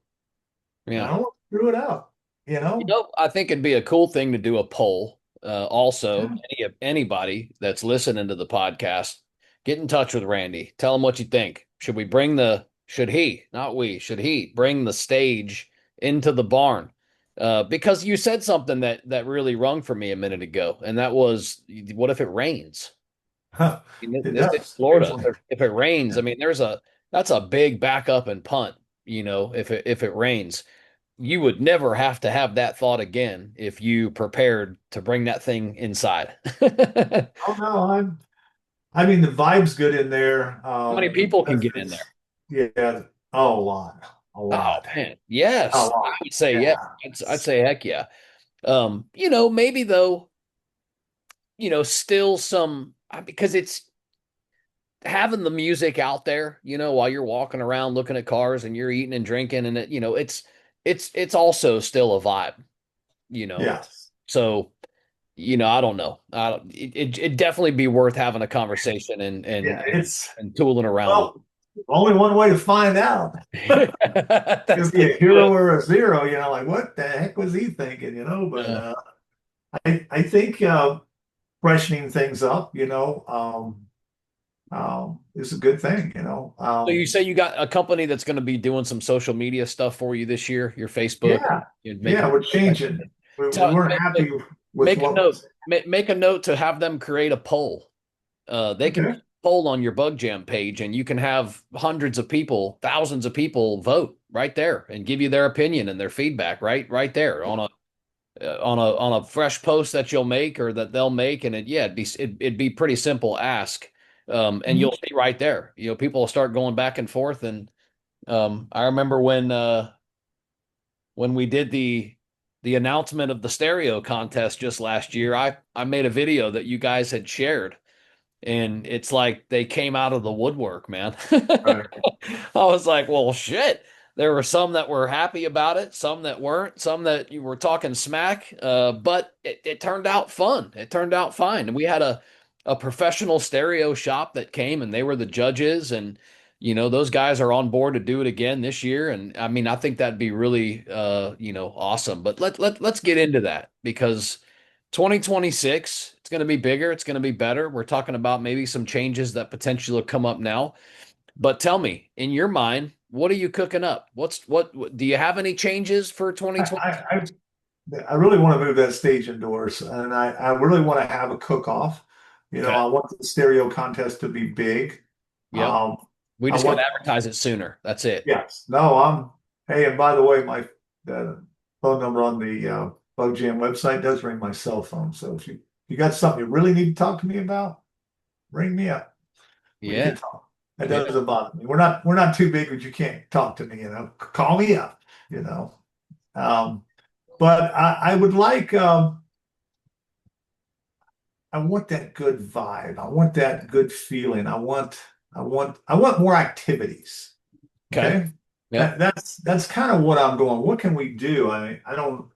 and I Yeah. don't want to screw it up. You know? I think it'd be a cool thing to do a poll. Also, Yeah. anybody that's listening to the podcast, get in touch with Randy. Tell him what you think. Should he bring the stage into the barn? Because you said something that really rung for me a minute ago, and that was, what if it rains? It This is does. Florida. Seriously. If it rains, Yeah. I mean, that's a big backup and punt, if it rains. You would never have to have that thought again if you prepared to bring that thing inside. How Oh no, I mean the vibe's good in there. many The people can get in there? benefits, yeah, oh, a lot, a Oh lot, man, a yes, I lot. would say yeah. Yeah. I'd say heck yeah. Maybe though, still some because it's having the music out there, while you're walking around looking at cars and you're eating and drinking, and it's also still a vibe, you know. Yes. So I don't know. I don't, it'd definitely be worth having a conversation Yeah. and tooling around with. Well, only one way to find out. That's It'll be a that's good. hero or a zero. Like what the heck was he thinking? But Yeah. I think freshening things up, is a good thing. So you say you got a company that's going to be doing some social media stuff for you this year, your Facebook, Yeah, and yeah, making. we're changing. We Tell, weren't make, happy with make a what note. was. Make a note to have them create a poll. They can Okay. poll on your Bug Jam page, and you can have hundreds of people, thousands of people vote right there and give you their opinion and their feedback right there on a fresh post that you'll make or that they'll make, and it'd be pretty simple ask, and Mhm. you'll see right there. People will start going back and forth, and I remember when we did the announcement of the stereo contest just last year, I made a video that you guys had shared, and it's like they came out of the woodwork, man. Right. I was like, well, shit. There were some that were happy about it, some that weren't, some that you were talking smack. But it turned out fun. It turned out fine. And we had a professional stereo shop that came, and they were the judges. And, those guys are on board to do it again this year. And I mean, I think that'd be really, awesome. But let's get into that, because 2026, it's going to be bigger. It's going to be better. We're talking about maybe some changes that potentially will come up now. But tell me, in your mind, what are you cooking up? What do you have any changes for I, 2020? I, I really want to move that stage indoors, and I really want to have a cook-off. Okay. I want the stereo contest to be big. Yep. Um, We I just got to want, advertise it sooner. That's it. yes, no, hey, and by the way, my phone number on the Bug Jam website does ring my cell phone. So if you got something you really need to talk to me about, ring me up. We Yeah. can talk. That Yeah. doesn't bother me. We're not too big, but you can't talk to me. Call me up. You know. Um, but I would like. I want that good vibe. I want that good feeling. I want more activities. Okay. Okay. Yep. That's kind of what I'm going. What can we do? I don't,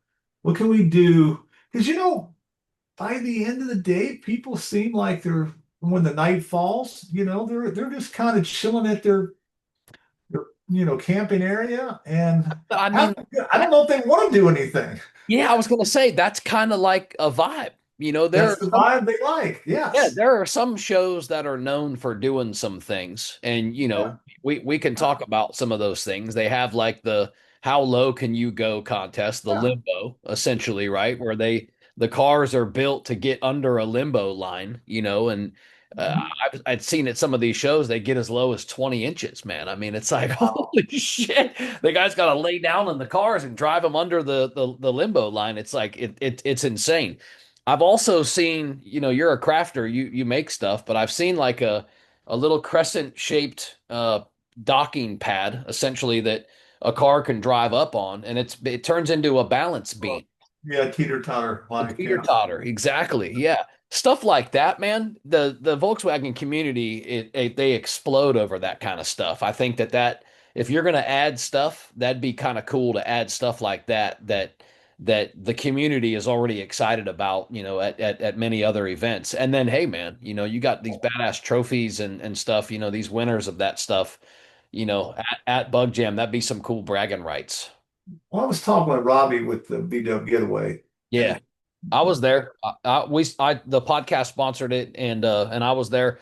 what can we do? Because by the end of the day, people seem like when the night falls, they're just kind of chilling at their camping area and I have, mean, I don't know if they want to do anything. yeah, I was going to say that's kind of like a vibe. There That's are the some. vibe they like. Yeah, Yes. there are some shows that are known for doing some things, and Yeah. we can talk about some of those things. They have like the how low can you go contest, the Yeah. limbo, essentially, right? Where the cars are built to get under a limbo line, and Mhm. I'd seen at some of these shows they get as low as 20 inches, man. I mean, it's like Wow. holy shit, the guy's got to lay down in the cars and drive them under the limbo line. It's like it's insane. I've also seen, you're a crafter, you make stuff, but I've seen like a little crescent shaped docking pad essentially that a car can drive up on, and it turns into a balance Well, beam. yeah, teeter-totter A like, teeter yeah. totter, exactly. Yeah, stuff like that, man. The Volkswagen community, they explode over that kind of stuff. I think that if you're gonna add stuff, that'd be kind of cool to add stuff like that the community is already excited about, at many other events. And then, hey, man, you got these badass trophies and stuff. These winners of that stuff. At Bug Jam, that'd be some cool bragging rights. Well, I was talking with Robbie with the VW getaway, Yeah. and I was there. The podcast sponsored it, and I was there.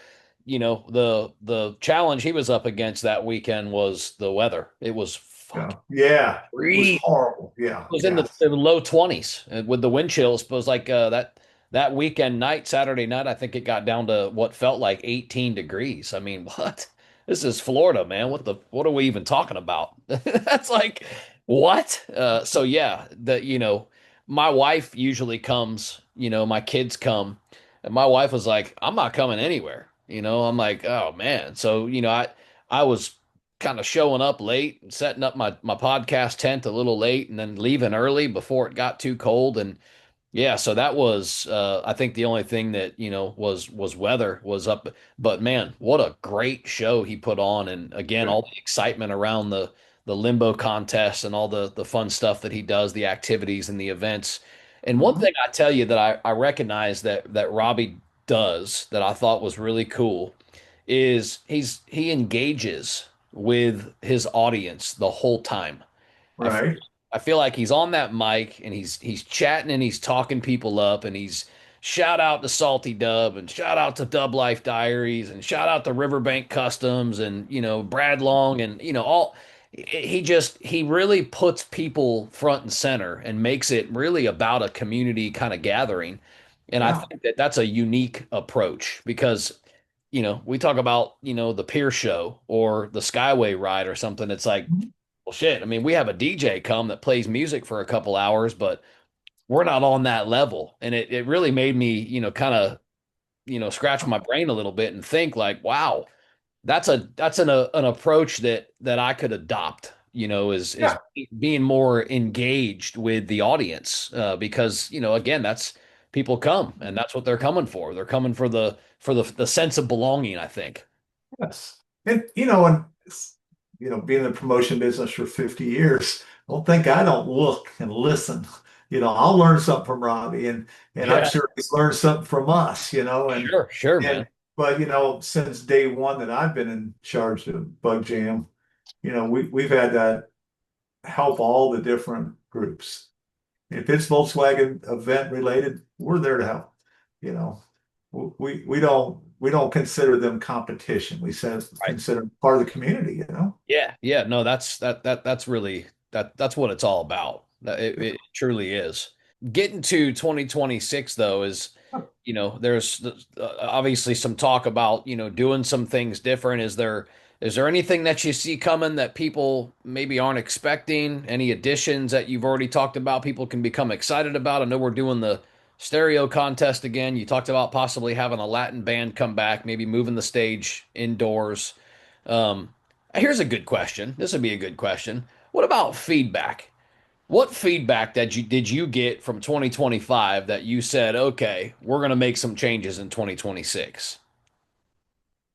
The challenge he was up against that weekend was the weather. It was fucking yeah, it was freezing. horrible. Yeah, It was in yeah, the low 20s with the wind chills. But it was like that weekend night, Saturday night, I think it got down to what felt like 18 degrees. I mean, what? This is Florida, man. What are we even talking about? That's like what? So yeah, my wife usually comes, my kids come, and my wife was like, I'm not coming anywhere. I'm like, oh man. So, I was kind of showing up late and setting up my podcast tent a little late and then leaving early before it got too cold. And yeah, so that was I think the only thing that, was weather was up. But man, what a great show he put on. And again, all the excitement around the limbo contest and all the fun stuff that he does, the activities and the events. And one Mhm. thing I tell you that I recognize that Robbie does that I thought was really cool is he engages with his audience the whole time. I feel, Right. I feel like he's on that mic and he's chatting and he's talking people up and he's shout out to Salty Dub and shout out to DubLife Diaries and shout out to Riverbank Customs and Brad Long and all he really puts people front and center and makes it really about a community kind of gathering. And I Yeah. think that that's a unique approach because we talk about, the Pier Show or the Skyway ride or something. It's like, Mhm. well, shit. I mean, we have a DJ come that plays music for a couple hours, but we're not on that level. And it really made me, kind of, scratch my brain a little bit and think like, wow, that's an approach that I could adopt, is Yeah. being more engaged with the audience. Because, again, that's people come and that's what they're coming for. They're coming for the sense of belonging, I think. Yes. And being in the promotion business for 50 years, don't think I don't look and listen. I'll learn something from Robbie and I'm Yeah, sure he's learned something from us, sure, sure, man. and but since day one that I've been in charge of Bug Jam, we've had to help all the different groups. If it's Volkswagen event related, we're there to help. You know, we don't consider them competition. We Right. consider them part of the community. Yeah, yeah, no, that's really that's what it's all about. It truly is. Getting to 2026 though is, there's obviously some talk about, doing some things different. Is there anything that you see coming that people maybe aren't expecting? Any additions that you've already talked about people can become excited about? I know we're doing the stereo contest again. You talked about possibly having a Latin band come back, maybe moving the stage indoors. Here's a good question. This would be a good question. What about feedback? What feedback that did you get from 2025 that you said, okay, we're going to make some changes in 2026?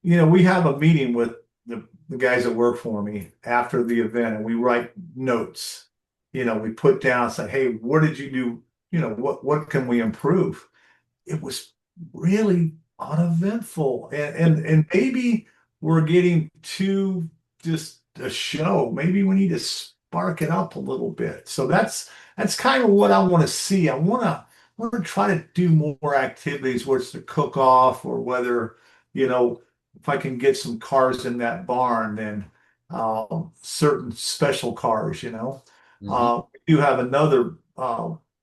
We have a meeting with the guys that work for me after the event, and we write notes. We put down, say, hey, what did you do? What can we improve? It was really uneventful. And maybe we're getting too just a show. Maybe we need to spark it up a little bit. So that's kind of what I want to see. I want to try to do more activities, whether it's the cook off or whether, if I can get some cars in that barn, then certain special cars. Hmm. We do have another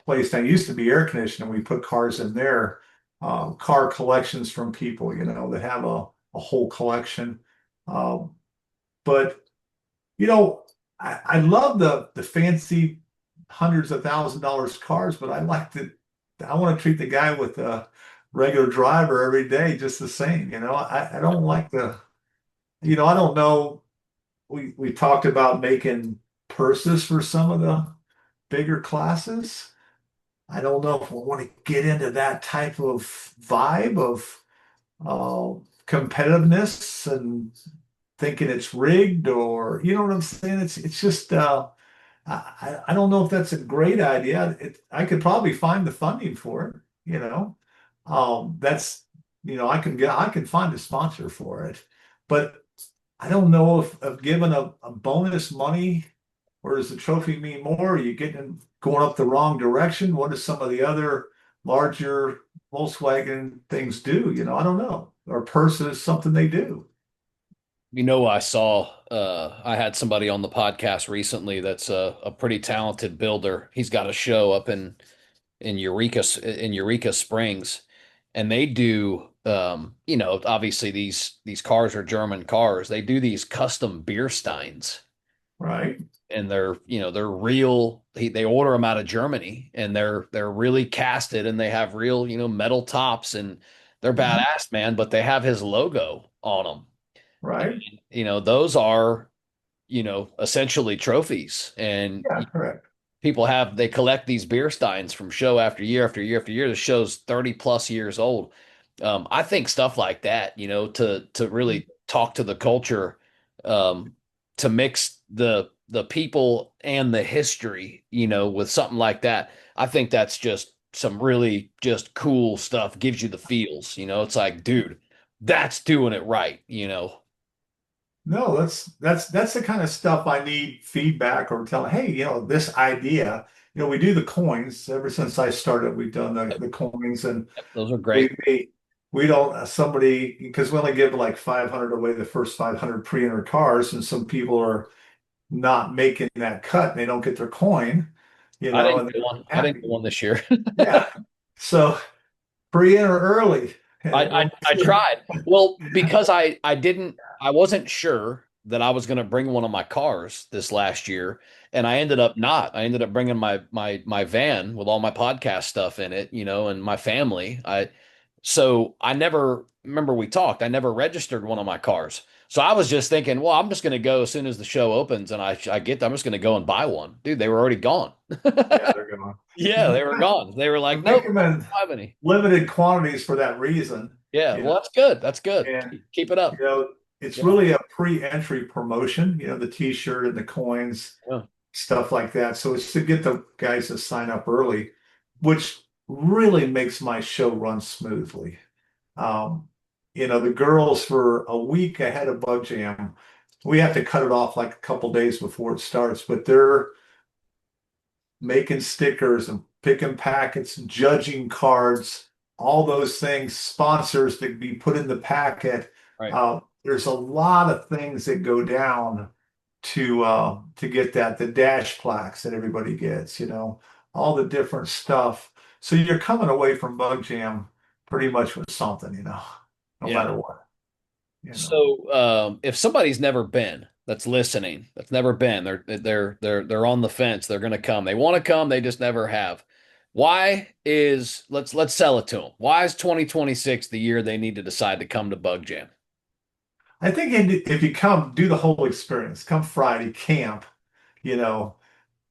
place that used to be air conditioning. We put cars in there, car collections from people, that have a whole collection. Um, but I love the fancy hundreds of $1,000 cars, but I like I want to treat the guy with a regular driver every day just the same. I don't like I don't know. We talked about making purses for some of the bigger classes. I don't know if we want to get into that type of vibe of competitiveness and thinking it's rigged, or you know what I'm saying? It's just I don't know if that's a great idea. I could probably find the funding for it, you know. That's I can find a sponsor for it, but I don't know if of giving a bonus money, or does the trophy mean more? Are you going up the wrong direction? What do some of the other larger Volkswagen things do? I don't know. Or purses, something they do. I saw I had somebody on the podcast recently that's a pretty talented builder. He's got a show up in Eureka Springs, and they do obviously these cars are German cars. They do these custom beer steins, Right. and they're real. They order them out of Germany, and they're really casted, and they have real metal tops, and they're Mhm. badass, man. But they have his logo on them. Right. Those are essentially trophies, and Yeah, correct. they collect these beer steins from show after year after year after year. The show's 30 plus years old. I think stuff like that, to really talk to the culture, um, to mix the people and the history, with something like that. I think that's just some really just cool stuff. Gives you the feels, it's like, dude, that's doing it right. No, that's the kind of stuff I need feedback or telling, hey, this idea, we do the coins ever since I started, we've done the coins, and Those are we great. we, we don't somebody because we only give like 500 away the first 500 pre-entered cars, and some people are not making that cut and they don't get their coin, I didn't and get they're one. I didn't happy. get one this year. Yeah. So pre-enter early. I, And I we'll I see. tried. Well, because I wasn't sure that I was going to bring one of my cars this last year, and I ended up not. I ended up bringing my van with all my podcast stuff in it, and my family. I never remember we talked. I never registered one of my cars. So I was just thinking, well, I'm just going to go as soon as the show opens and I get there. I'm just going to go and buy one. Dude, they were already gone. Yeah, they're going. Yeah, they were gone. They were like, Make nope, them I in don't have any. limited quantities for that reason, Yeah, you know. well, that's good. That's good. And Keep it up. it's Yeah. really a pre-entry promotion, the t-shirt and the coins, Yeah. stuff like that. So it's to get the guys to sign up early, which really makes my show run smoothly. Um, the girls for a week ahead of Bug Jam, we have to cut it off like a couple days before it starts, but they're making stickers and picking packets, judging cards, all those things, sponsors to be put in the packet. Right. There's a lot of things that go down to get that, the dash plaques that everybody gets, all the different stuff. So you're coming away from Bug Jam pretty much with something, no Yeah. matter what. So, if somebody's never been, that's listening, that's never been, they're on the fence, they're going to come. They want to come, they just never have. Let's sell it to them. Why is 2026 the year they need to decide to come to Bug Jam? I think if you come, do the whole experience, come Friday, camp, you know,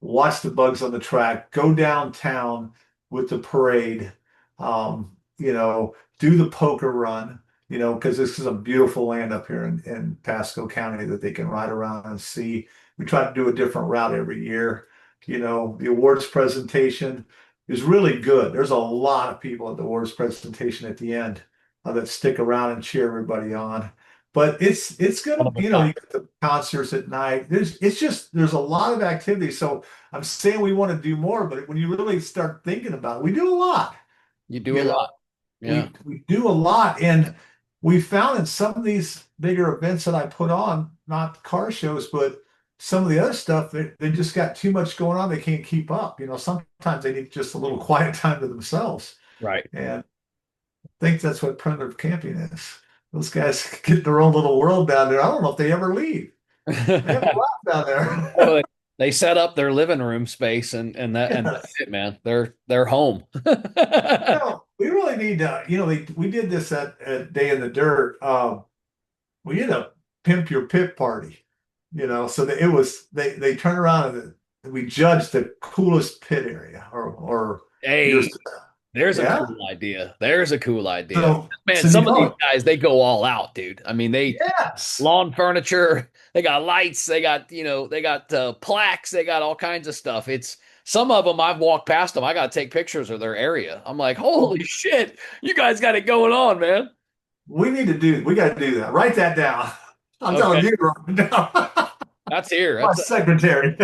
watch the bugs on the track, go downtown with the parade, do the poker run, because this is a beautiful land up here in Pasco County that they can ride around and see. We try to do a different route every year. The awards presentation is really good. There's a lot of people at the awards presentation at the end that stick around and cheer everybody on. But it's One gonna, of a kind. you get the concerts at night. There's a lot of activity. So I'm saying we want to do more, but when you really start thinking about it, we do a lot. You do a You know, lot. Yeah. we do a lot, and we found in some of these bigger events that I put on, not car shows, but some of the other stuff, they just got too much going on. They can't keep up. Sometimes they need just a little quiet time to themselves, Right. and I think that's what primitive camping is. Those guys get their own little world down there. I don't know if they ever leave. They have a lot down Well, there. they set up their living room space and that's Yes. it, man. They're home. We really need to, we did this at Day in the Dirt. We did a pimp your pit party, so that they turn around and we judged the coolest pit area or your, Hey, there's a yeah. cool idea. There's a cool idea. So Man, since you some of these call guys, they go all out, dude. I mean, they yes, lawn furniture, they got lights, they got plaques, they got all kinds of stuff. It's some of them I've walked past them. I got to take pictures of their area. I'm like, holy shit, you guys got it going on, man. we got to do that. Write that down. I'm Okay, telling you right now. that's here. My secretary.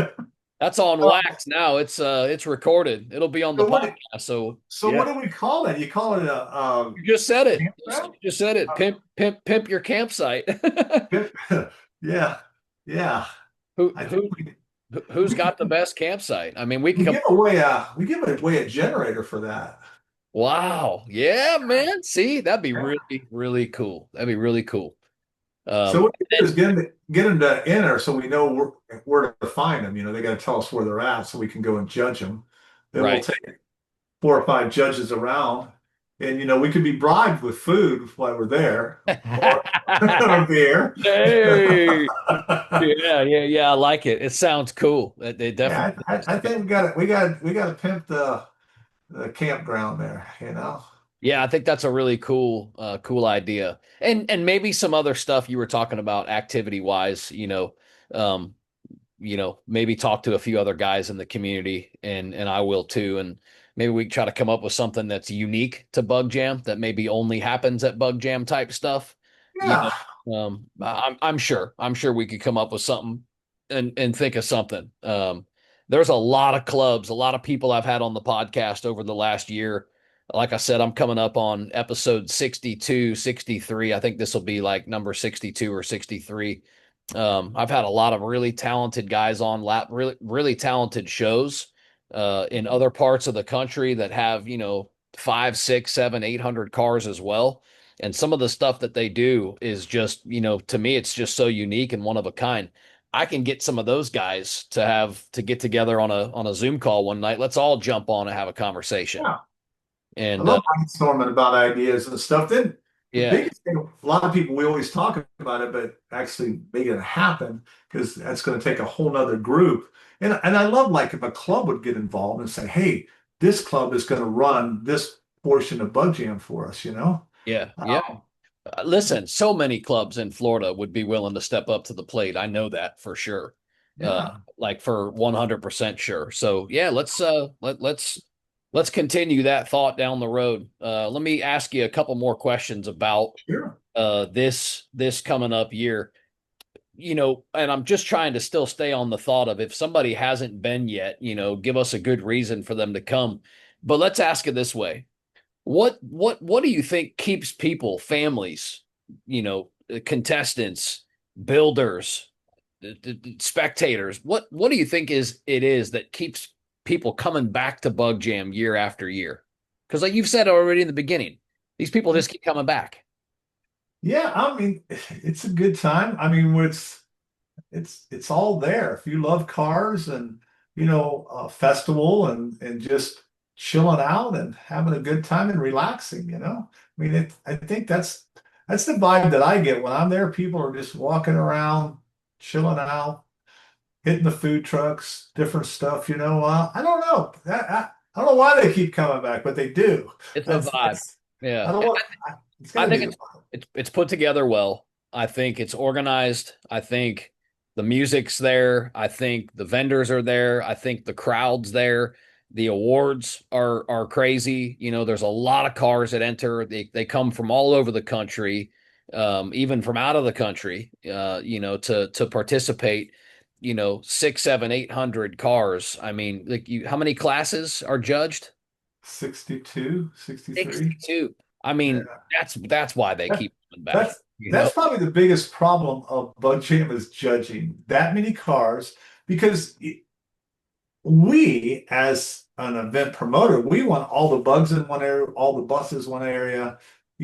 That's on wax now. It's recorded. It'll be on the So podcast. So what yeah, do we call it? You call it a you just said it. You campground? just said it. Pimp your campsite. Yeah, yeah. Who I think who who's we got the best campsite? I mean, we can we come. give away a generator for that. Wow. Yeah, man. See, that'd be really, really cool. That'd be really cool. So what we do And is get them to enter so we know where to find them. They got to tell us where they're at so we can go and judge them. Then we'll right. take 4 or 5 judges around, and we could be bribed with food while we're there, or or beer. Hey. Yeah, yeah, yeah. I like it. It sounds cool. It Yeah, definitely does. I think we got to pimp the campground there. Yeah, I think that's a really cool idea. And maybe some other stuff you were talking about activity wise, um, maybe talk to a few other guys in the community and I will too. And maybe we can try to come up with something that's unique to Bug Jam that maybe only happens at Bug Jam type stuff. You Yeah, I'm sure we could come up with something and think of something. There's a lot of clubs, a lot of people I've had on the podcast over the last year. Like I said, I'm coming up on episode 62, 63. I think this will be like number 62 or 63. I've had a lot of really talented guys on really, really talented shows in other parts of the country that have, five, six, seven, 800 cars as well. And some of the stuff that they do is just, to me, it's just so unique and one of a kind. I can get some of those guys to get together on a Zoom call one night. Let's all jump on and have a conversation. yeah. I And love brainstorming about ideas and stuff. Then the yeah, biggest thing, a lot of people, we always talk about it, but actually making it happen because that's going to take a whole nother group. And I love like if a club would get involved and say, hey, this club is going to run this portion of Bug Jam for us. yeah, yeah. Um, Listen, so many clubs in Florida would be willing to step up to the plate. I know that for sure. Uh, yeah, like for 100% sure. So yeah, let's continue that thought down the road. Let me ask you a couple more questions about sure. this coming up year. And I'm just trying to still stay on the thought of if somebody hasn't been yet, give us a good reason for them to come. But let's ask it this way. What do you think keeps people, families, contestants, builders, spectators? What do you think it is that keeps people coming back to Bug Jam year after year? Because like you've said already in the beginning, these people just keep coming back. Yeah, I mean, it's a good time. I mean, it's all there. If you love cars and a festival and just chilling out and having a good time and relaxing. I mean, I think that's the vibe that I get when I'm there. People are just walking around, chilling out, hitting the food trucks, different stuff. I don't know. I don't know why they keep coming back, but they do. It's a That's vibe. I Yeah. don't want. It's got I to be think the it's vibe. it's it's put together well. I think it's organized. I think the music's there. I think the vendors are there. I think the crowd's there. The awards are crazy. There's a lot of cars that enter. They come from all over the country, even from out of the country, to participate. Six, seven, 800 cars. I mean, like how many classes are judged? 62, 63. 62. I mean, that's why they That, keep coming back, that's that's probably the biggest problem of Bug Jam is judging that many cars because we, as an event promoter, we want all the bugs in one area, all the buses in one area,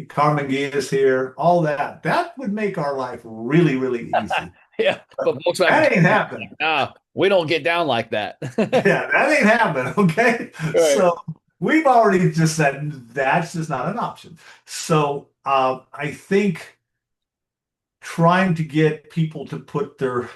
Carmen is here, all that. That would make our life really, really easy. Yeah, but Volkswagen, That ain't happening. nah, we don't get down like that. Yeah, that ain't happening. Okay. Right. So we've already just said that's just not an option. So I think trying to get people to put their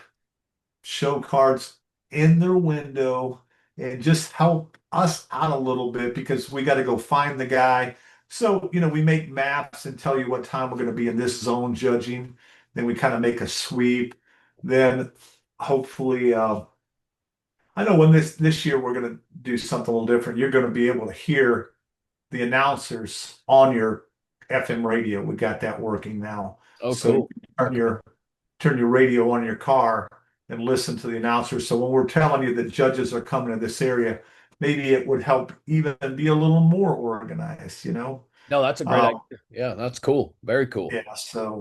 show cards in their window and just help us out a little bit because we got to go find the guy. So, we make maps and tell you what time we're going to be in this zone judging. Then we kind of make a sweep. Then hopefully, I know when this year we're going to do something a little different. You're going to be able to hear the announcers on your FM radio. We got that working now. Oh, So you cool. can turn your radio on your car and listen to the announcers. So when we're telling you that judges are coming to this area, maybe it would help even be a little more organized. No, that's a great Um, idea. Yeah, that's cool. Very cool. yeah, so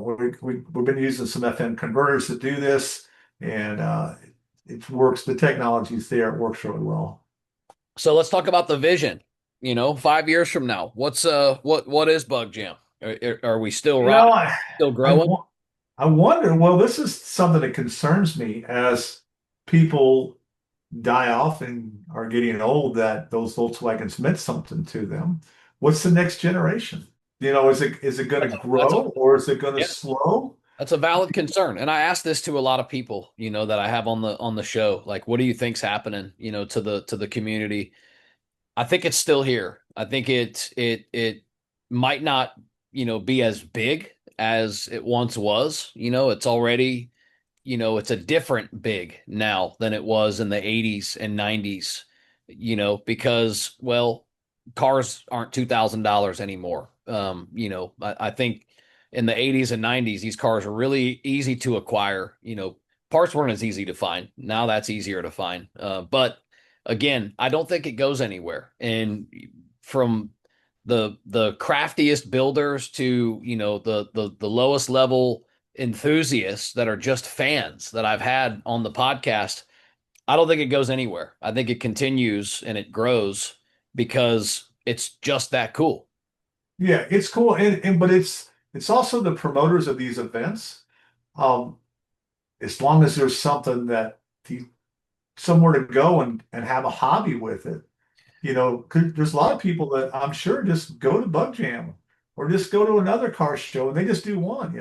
we've been using some FM converters to do this, and it works. The technology's there. It works really well. So let's talk about the vision. 5 years from now, what is Bug Jam? Are we still You know, rocking, I still I, growing? wa- I wonder. Well, this is something that concerns me as people die off and are getting old that those Volkswagens meant something to them. What's the next generation? Is it going to That's a grow or is it going to yeah, slow? that's a valid concern. And I asked this to a lot of people, that I have on the show. Like, what do you think's happening, to the community? I think it's still here. I think it might not, be as big as it once was. It's already, it's a different big now than it was in the 80s and 90s, because, well, cars aren't $2,000 anymore. I think in the 80s and 90s, these cars were really easy to acquire. Parts weren't as easy to find. Now that's easier to find. But again, I don't think it goes anywhere. And from the craftiest builders to, the lowest level enthusiasts that are just fans that I've had on the podcast, I don't think it goes anywhere. I think it continues and it grows because it's just that cool. Yeah, it's cool, and but it's also the promoters of these events. Um, as long as there's something that somewhere to go and have a hobby with it. 'Cause there's a lot of people that I'm sure just go to Bug Jam or just go to another car show and they just do one.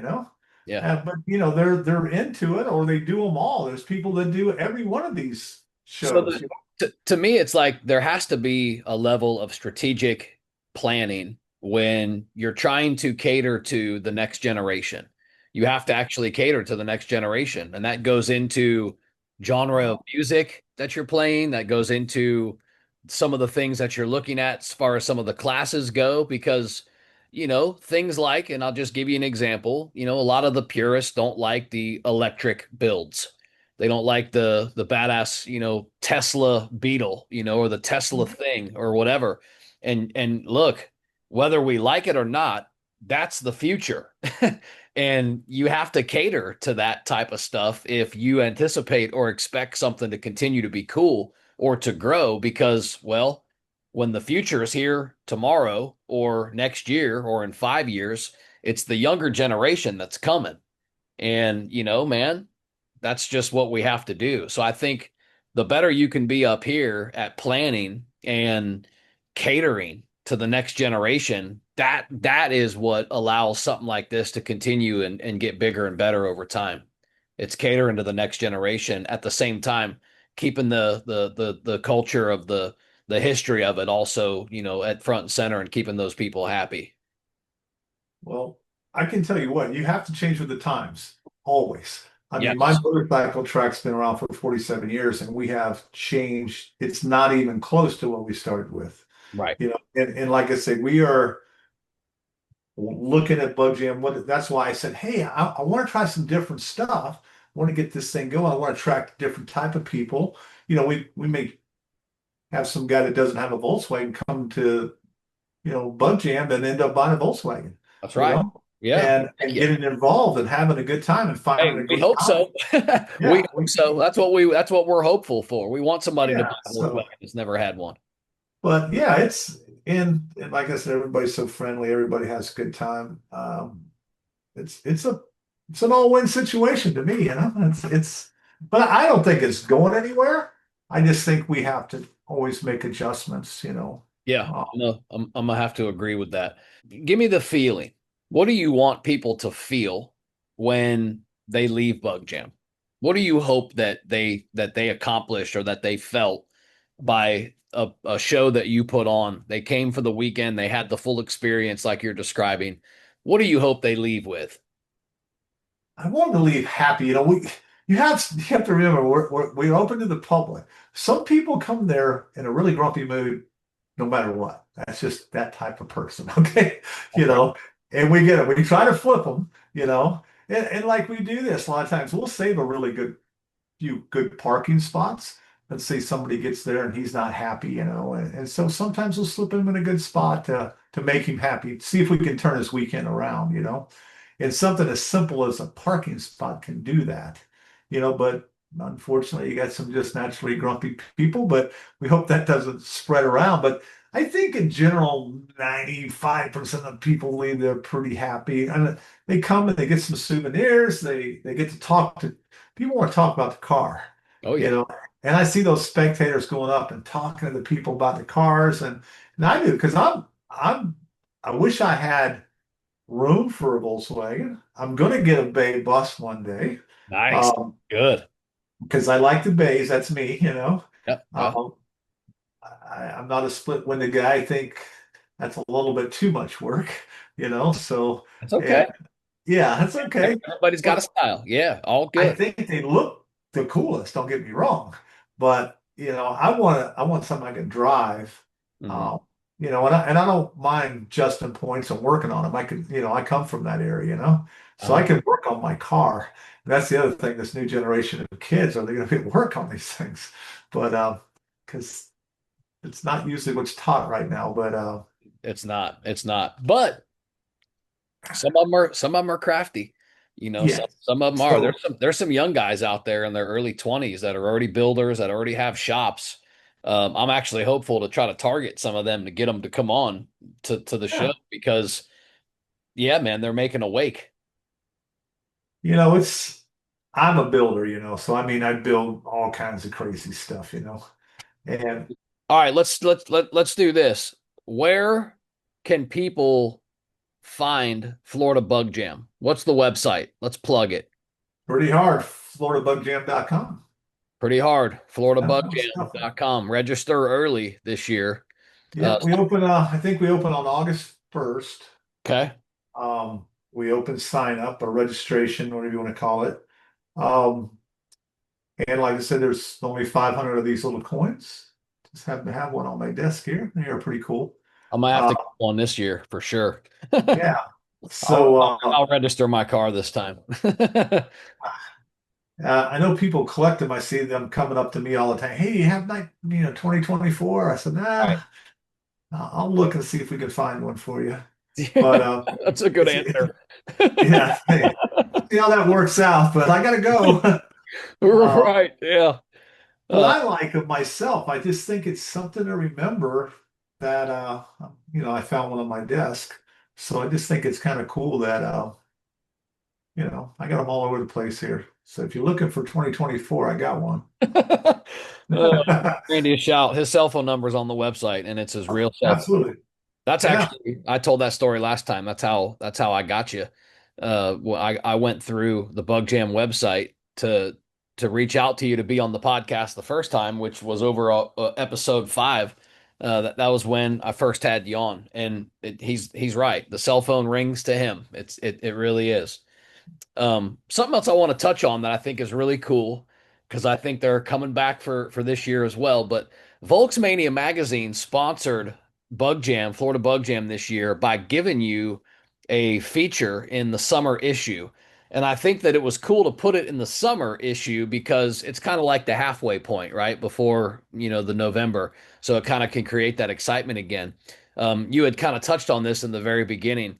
Yeah. But they're into it or they do them all. There's people that do every one of these So shows. to me, it's like there has to be a level of strategic planning when you're trying to cater to the next generation. You have to actually cater to the next generation, and that goes into genre of music that you're playing. That goes into some of the things that you're looking at as far as some of the classes go, because things like, and I'll just give you an example. A lot of the purists don't like the electric builds. They don't like the badass, Tesla Beetle, or the Tesla thing or whatever. And look, whether we like it or not, that's the future. And you have to cater to that type of stuff if you anticipate or expect something to continue to be cool or to grow because, well, when the future is here tomorrow or next year or in 5 years, it's the younger generation that's coming. And, man, that's just what we have to do. So I think the better you can be up here at planning and catering to the next generation, that is what allows something like this to continue and get bigger and better over time. It's catering to the next generation at the same time, keeping the culture of the history of it also, at front and center and keeping those people happy. Well, I can tell you what, you have to change with the times, always. I mean, my Yes. motorcycle track's been around for 47 years and we have changed. It's not even close to what we started with. Right. And like I said, we are looking at Bug Jam. That's why I said, hey, I want to try some different stuff. I want to get this thing going. I want to attract different type of people. We may have some guy that doesn't have a Volkswagen come to, Bug Jam and end up buying a Volkswagen, That's you right. know, Yeah. and Thank and you. getting involved and having a good time and finding Hey, a we good hope hobby. so. We Yeah, hope so. That's what we're hopeful for. We want somebody to buy yeah. a Volkswagen that's never had one. But yeah, and like I said, everybody's so friendly. Everybody has a good time. It's a it's an all-win situation to me, but I don't think it's going anywhere. I just think we have to always make adjustments. Yeah, Uh, I'm gonna have to agree with that. Give me the feeling. What do you want people to feel when they leave Bug Jam? What do you hope that they accomplished or that they felt by a show that you put on? They came for the weekend, they had the full experience like you're describing. What do you hope they leave with? I want to leave happy. You have to remember we're open to the public. Some people come there in a really grumpy mood, no matter what. That's just that type of person, okay? You Okay. know, and we get it. We try to flip them. And like we do this a lot of times, we'll save a really few good parking spots. Let's say somebody gets there and he's not happy, and so sometimes we'll slip him in a good spot to make him happy, see if we can turn his weekend around. And something as simple as a parking spot can do that, but unfortunately you got some just naturally grumpy people, but we hope that doesn't spread around. But I think in general, 95% of people leave there pretty happy. And they come and they get some souvenirs, they get to talk to people want to talk about the car, Oh you yeah. know. And I see those spectators going up and talking to the people about the cars, and I do because I wish I had room for a Volkswagen. I'm going to get a Bay bus one day, Nice. um, Good. because I like the Bays. That's me. Yep. Yeah. Um, I'm not a split-winded guy. I think that's a little bit too much work. So, That's and okay. yeah, that's okay. Everybody's got a But style. Yeah, all I good. think they look the coolest, don't get me wrong. But I want something I can drive. Hmm. Um, and I don't mind justing points and working on them. I come from that area. So I Uh-huh. can work on my car. And that's the other thing, this new generation of kids, are they going to be work on these things? But because it's not usually what's taught right now. But It's not. It's not. But some of them are crafty. yeah. Some of them are. So There's some young guys out there in their early 20s that are already builders that already have shops. I'm actually hopeful to try to target some of them to get them to come on to the show yeah, because yeah, man, they're making a wake. it's I'm a builder, so I mean I build all kinds of crazy stuff. And All right, let's do this. Where can people find Florida Bug Jam? What's the website? Let's plug it. pretty hard, FloridaBugJam.com. Pretty hard. That's tough. FloridaBugJam.com. Register early this year. Yeah, I think we open on August 1st. Okay. We open sign up or registration, whatever you want to call it. Um, and like I said, there's only 500 of these little coins. Just happen to have one on my desk here. They are pretty cool. I might have Uh, to get one this year for sure. yeah. I'll, So I'll, I'll register my car this time. I know people collect them. I see them coming up to me all the time. Hey, you have 2024? I said, Right. nah, I'll look and see if we can find one for you. But That's a good answer. yeah, hey, see how that works out. But I gotta go. Right. Yeah. What Uh, I like of myself, I just think it's something to remember that I found one on my desk. So I just think it's kind of cool that I got them all over the place here. So if you're looking for 2024, I got one. uh, Randy a shout. His cell phone number is on the website, and it's his real cell phone. Absolutely. That's Yeah. actually I told that story last time. That's how I got you. Well, I went through the Bug Jam website to reach out to you to be on the podcast the first time, which was over episode 5. That was when I first had you on, and he's right. The cell phone rings to him. It really is. Something else I want to touch on that I think is really cool because I think they're coming back for this year as well. But Volksmania magazine sponsored Bug Jam, Florida Bug Jam this year by giving you a feature in the summer issue. And I think that it was cool to put it in the summer issue because it's kind of like the halfway point, right? Before, the November. So it kind of can create that excitement again. You had kind of touched on this in the very beginning.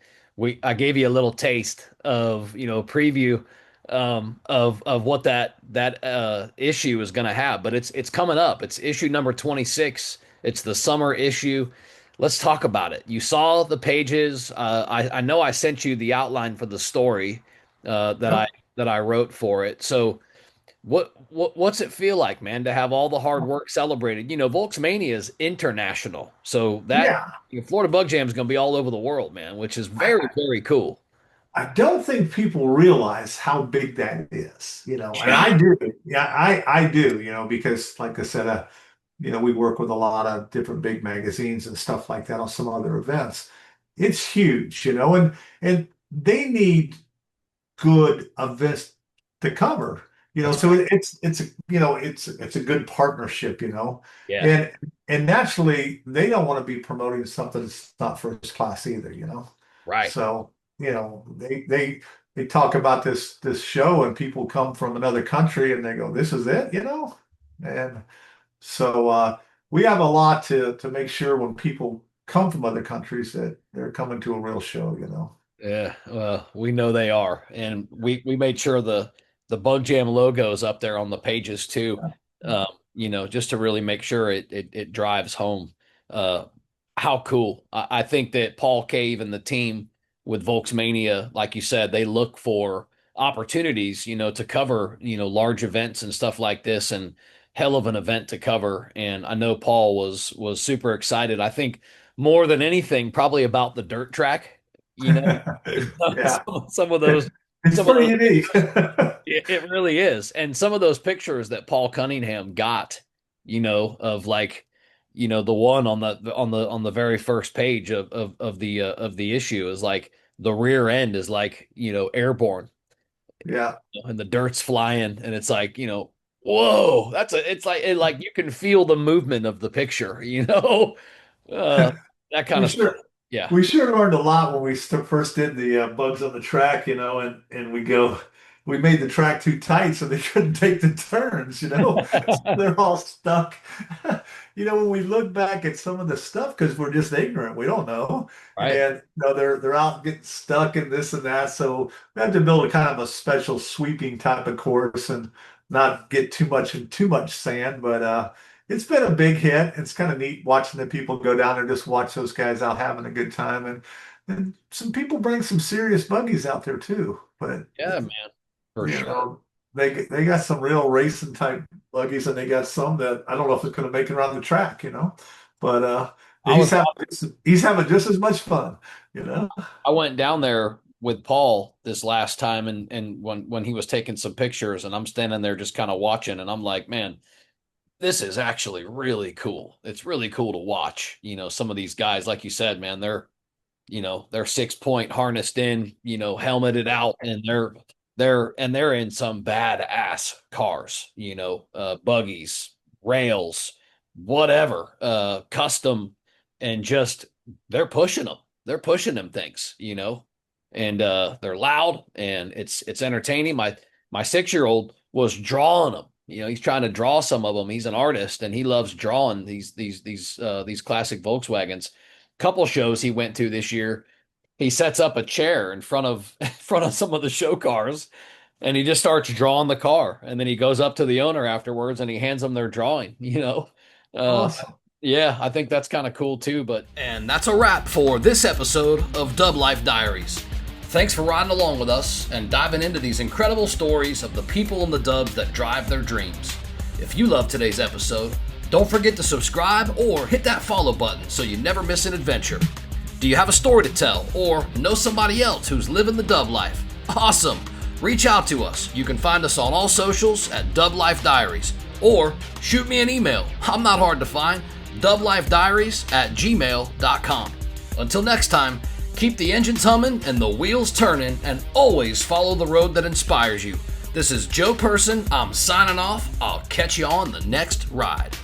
I gave you a little taste of preview of what that issue is going to have, but it's coming up. It's issue number 26. It's the summer issue. Let's talk about it. You saw the pages. I know I sent you the outline for the story. that I Yep. wrote for it. So what's it feel like, man, to have all the hard work celebrated? Volksmania is international, so that Yeah. Florida Bug Jam is going to be all over the world, man, which is very, I, very cool. I don't think people realize how big that is, and Yeah, I do. Yeah, I do, because like I said, we work with a lot of different big magazines and stuff like that on some other events. It's huge, and they need good events to cover. that's So right. it's a good partnership, Yeah, and naturally they don't want to be promoting something that's not first class either, right. So, they talk about this show and people come from another country and they go, "This is it," and so we have a lot to make sure when people come from other countries that they're coming to a real show. Yeah, well, we know they are, and we made sure the Bug Jam logo is up there on the pages too. Just to really make sure it drives home uh, how cool. I think that Paul Cave and the team with Volksmania, like you said, they look for opportunities, to cover, large events and stuff like this, and hell of an event to cover. And I know Paul was super excited. I think more than anything, probably about the dirt track. You know, Yeah, some of those, it's some of pretty those, unique. it really is. And some of those pictures that Paul Cunningham got, of like, the one on the very first page of the issue is like the rear end is like, airborne Yeah. and the dirt's flying and it's like, whoa, it's like you can feel the movement of the picture, uh, that kind We of stuff. sure Yeah. we sure learned a lot when we first did the bugs on the track, and we made the track too tight so they couldn't take the turns. So they're all stuck. When we look back at some of the stuff because we're just ignorant, we don't know, Right. and they're out getting stuck in this and that. So we have to build a kind of a special sweeping type of course and not get too much sand, but it's been a big hit. It's kind of neat watching the people go down there, just watch those guys out having a good time. And some people bring some serious buggies out there too. But Yeah, man, for you sure. know, they got some real racing type buggies, and they got some that I don't know if it's going to make it around the track. But I was he's having just as much fun. I went down there with Paul this last time and when he was taking some pictures and I'm standing there just kind of watching and I'm like, man, this is actually really cool. It's really cool to watch. Some of these guys, like you said, man, they're 6 point harnessed in, helmeted out, and they're in some badass cars, buggies, rails, whatever, custom, and just they're pushing them. They're pushing them things, and they're loud and it's entertaining. My 6-year-old was drawing them. He's trying to draw some of them. He's an artist and he loves drawing these classic Volkswagens. Couple shows he went to this year, he sets up a chair in front of in front of some of the show cars and he just starts drawing the car and then he goes up to the owner afterwards and he hands them their drawing. uh Awesome. yeah, I think that's kind of cool too. But and that's a wrap for this episode of DubLife Diaries. Thanks for riding along with us and diving into these incredible stories of the people in the dubs that drive their dreams. If you love today's episode, don't forget to subscribe or hit that follow button so you never miss an adventure. Do you have a story to tell or know somebody else who's living the dub life? Awesome! Reach out to us. You can find us on all socials at DubLife Diaries or shoot me an email. I'm not hard to find. DubLifeDiaries@gmail.com. Until next time, keep the engines humming and the wheels turning and always follow the road that inspires you. This is Joe Person. I'm signing off. I'll catch you on the next ride.